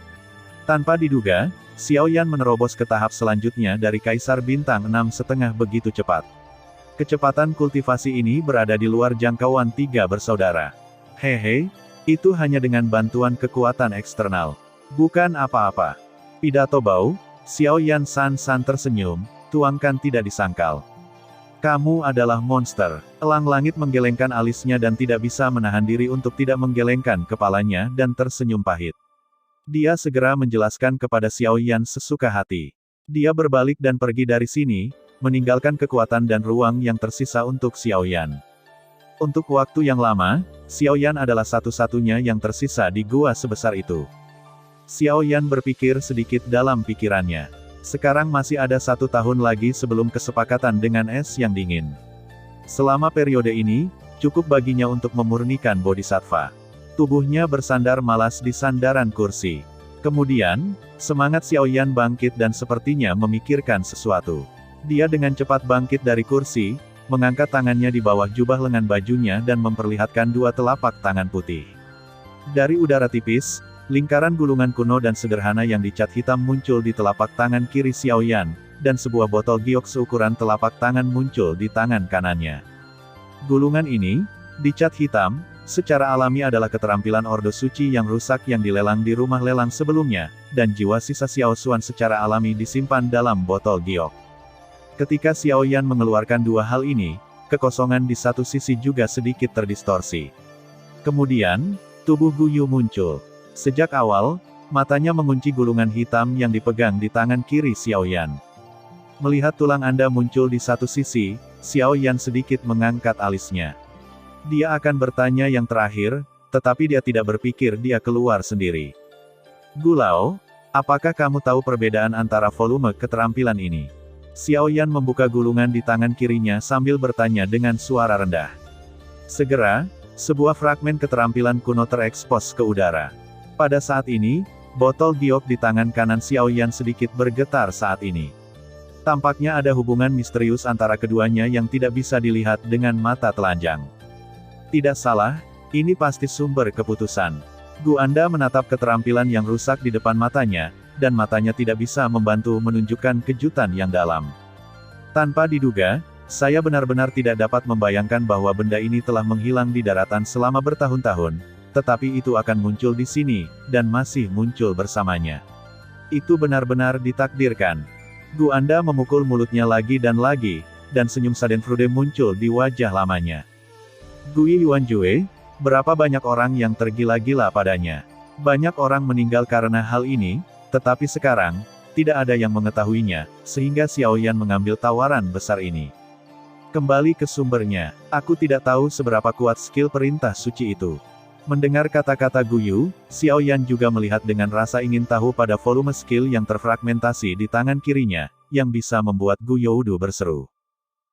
Tanpa diduga, Xiaoyan menerobos ke tahap selanjutnya dari kaisar bintang 6 setengah begitu cepat. Kecepatan kultivasi ini berada di luar jangkauan tiga bersaudara. Hehe, itu hanya dengan bantuan kekuatan eksternal. Bukan apa-apa. Pidato Bao, Xiaoyan San tersenyum, tuangkan tidak disangkal. Kamu adalah monster. Elang langit menggelengkan alisnya dan tidak bisa menahan diri untuk tidak menggelengkan kepalanya dan tersenyum pahit. Dia segera menjelaskan kepada Xiaoyan sesuka hati. Dia berbalik dan pergi dari sini, meninggalkan kekuatan dan ruang yang tersisa untuk Xiaoyan. Untuk waktu yang lama, Xiaoyan adalah satu-satunya yang tersisa di gua sebesar itu. Xiaoyan berpikir sedikit dalam pikirannya. Sekarang masih ada 1 tahun lagi sebelum kesepakatan dengan es yang dingin. Selama periode ini, cukup baginya untuk memurnikan bodhisattva. Tubuhnya bersandar malas di sandaran kursi. Kemudian, semangat Xiaoyan bangkit dan sepertinya memikirkan sesuatu. Dia dengan cepat bangkit dari kursi, mengangkat tangannya di bawah jubah lengan bajunya dan memperlihatkan 2 telapak tangan putih. Dari udara tipis, lingkaran gulungan kuno dan sederhana yang dicat hitam muncul di telapak tangan kiri Xiaoyan, dan sebuah botol giok seukuran telapak tangan muncul di tangan kanannya. Gulungan ini, dicat hitam, secara alami adalah keterampilan Ordo Suci yang rusak yang dilelang di rumah lelang sebelumnya, dan jiwa sisa Xiao Xuan secara alami disimpan dalam botol giok. Ketika Xiaoyan mengeluarkan 2 hal ini, kekosongan di satu sisi juga sedikit terdistorsi. Kemudian, Tubuh Guyu muncul. Sejak awal, matanya mengunci gulungan hitam yang dipegang di tangan kiri Xiaoyan. Melihat tulang Anda muncul di satu sisi, Xiaoyan sedikit mengangkat alisnya. Dia akan bertanya yang terakhir, tetapi dia tidak berpikir dia keluar sendiri. Gulao, apakah kamu tahu perbedaan antara volume keterampilan ini? Xiaoyan membuka gulungan di tangan kirinya sambil bertanya dengan suara rendah. Segera, sebuah fragmen keterampilan kuno terekspos ke udara. Pada saat ini, botol giok di tangan kanan Xiaoyan sedikit bergetar saat ini. Tampaknya ada hubungan misterius antara keduanya yang tidak bisa dilihat dengan mata telanjang. Tidak salah, ini pasti sumber keputusan. Gu Anda menatap keterampilan yang rusak di depan matanya, dan matanya tidak bisa membantu menunjukkan kejutan yang dalam. Tanpa diduga, saya benar-benar tidak dapat membayangkan bahwa benda ini telah menghilang di daratan selama bertahun-tahun, tetapi itu akan muncul di sini, dan masih muncul bersamanya. Itu benar-benar ditakdirkan. Gu Anda memukul mulutnya lagi, dan senyum Schadenfreude muncul di wajah lamanya. Gui Yuanjue, berapa banyak orang yang tergila-gila padanya. Banyak orang meninggal karena hal ini, tetapi sekarang, tidak ada yang mengetahuinya, sehingga Xiaoyan mengambil tawaran besar ini. Kembali ke sumbernya, aku tidak tahu seberapa kuat skill perintah suci itu. Mendengar kata-kata Guyu, Xiaoyan juga melihat dengan rasa ingin tahu pada volume skill yang terfragmentasi di tangan kirinya, yang bisa membuat Gu Youdu berseru.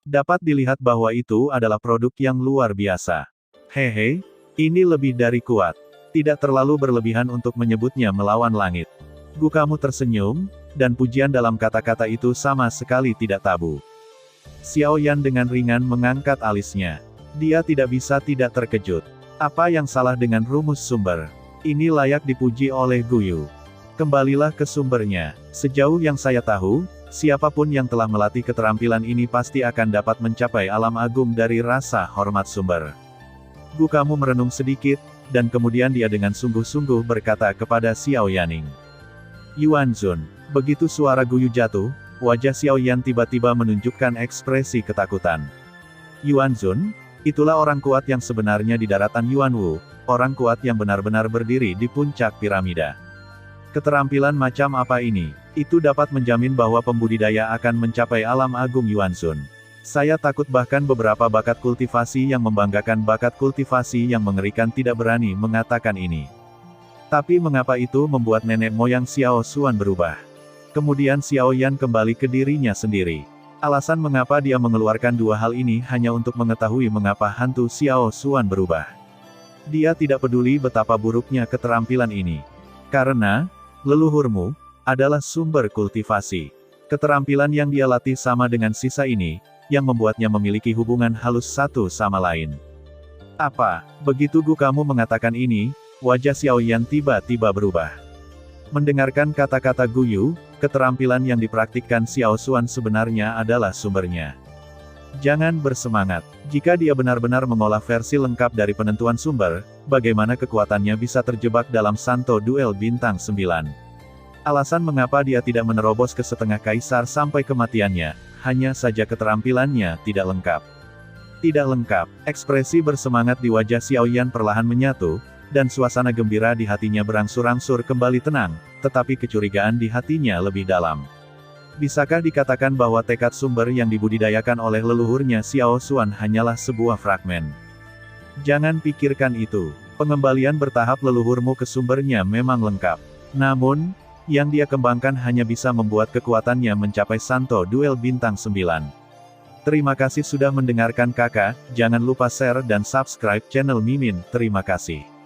Dapat dilihat bahwa itu adalah produk yang luar biasa. Hehe, ini lebih dari kuat. Tidak terlalu berlebihan untuk menyebutnya melawan langit. Gu kamu tersenyum, dan pujian dalam kata-kata itu sama sekali tidak tabu. Xiaoyan dengan ringan mengangkat alisnya. Dia tidak bisa tidak terkejut. Apa yang salah dengan rumus sumber? Ini layak dipuji oleh Guyu. Kembalilah ke sumbernya. Sejauh yang saya tahu, siapapun yang telah melatih keterampilan ini pasti akan dapat mencapai alam agung dari rasa hormat sumber. Gu kamu merenung sedikit, dan kemudian dia dengan sungguh-sungguh berkata kepada Xiaoyaning. Yuanzun, begitu suara Guyu jatuh, wajah Xiaoyan tiba-tiba menunjukkan ekspresi ketakutan. Yuanzun, itulah orang kuat yang sebenarnya di daratan Yuanwu, orang kuat yang benar-benar berdiri di puncak piramida. Keterampilan macam apa ini? Itu dapat menjamin bahwa pembudidaya akan mencapai alam agung Yuanzun. Saya takut bahkan beberapa bakat kultivasi yang membanggakan bakat kultivasi yang mengerikan tidak berani mengatakan ini. Tapi mengapa itu membuat nenek moyang Xiao Xuan berubah? Kemudian Xiaoyan kembali ke dirinya sendiri. Alasan mengapa dia mengeluarkan dua hal ini hanya untuk mengetahui mengapa hantu Xiao Xuan berubah. Dia tidak peduli betapa buruknya keterampilan ini. Karena, leluhurmu, adalah sumber kultivasi. Keterampilan yang dia latih sama dengan sisa ini, yang membuatnya memiliki hubungan halus satu sama lain. Apa, begitu Gu kamu mengatakan ini, wajah Xiaoyan tiba-tiba berubah. Mendengarkan kata-kata Guyu, keterampilan yang dipraktikkan Xiao Xuan sebenarnya adalah sumbernya. Jangan bersemangat. Jika dia benar-benar mengolah versi lengkap dari penentuan sumber, bagaimana kekuatannya bisa terjebak dalam Santo Duel Bintang 9? Alasan mengapa dia tidak menerobos ke setengah kaisar sampai kematiannya, hanya saja keterampilannya tidak lengkap. Tidak lengkap, ekspresi bersemangat di wajah Xiaoyan perlahan menyatu, dan suasana gembira di hatinya berangsur-angsur kembali tenang, tetapi kecurigaan di hatinya lebih dalam. Bisakah dikatakan bahwa tekad sumber yang dibudidayakan oleh leluhurnya Xiao Xuan hanyalah sebuah fragmen? Jangan pikirkan itu. Pengembalian bertahap leluhurmu ke sumbernya memang lengkap. Namun, yang dia kembangkan hanya bisa membuat kekuatannya mencapai Santo Duel Bintang 9. Terima kasih sudah mendengarkan kakak, jangan lupa share dan subscribe channel Mimin, terima kasih.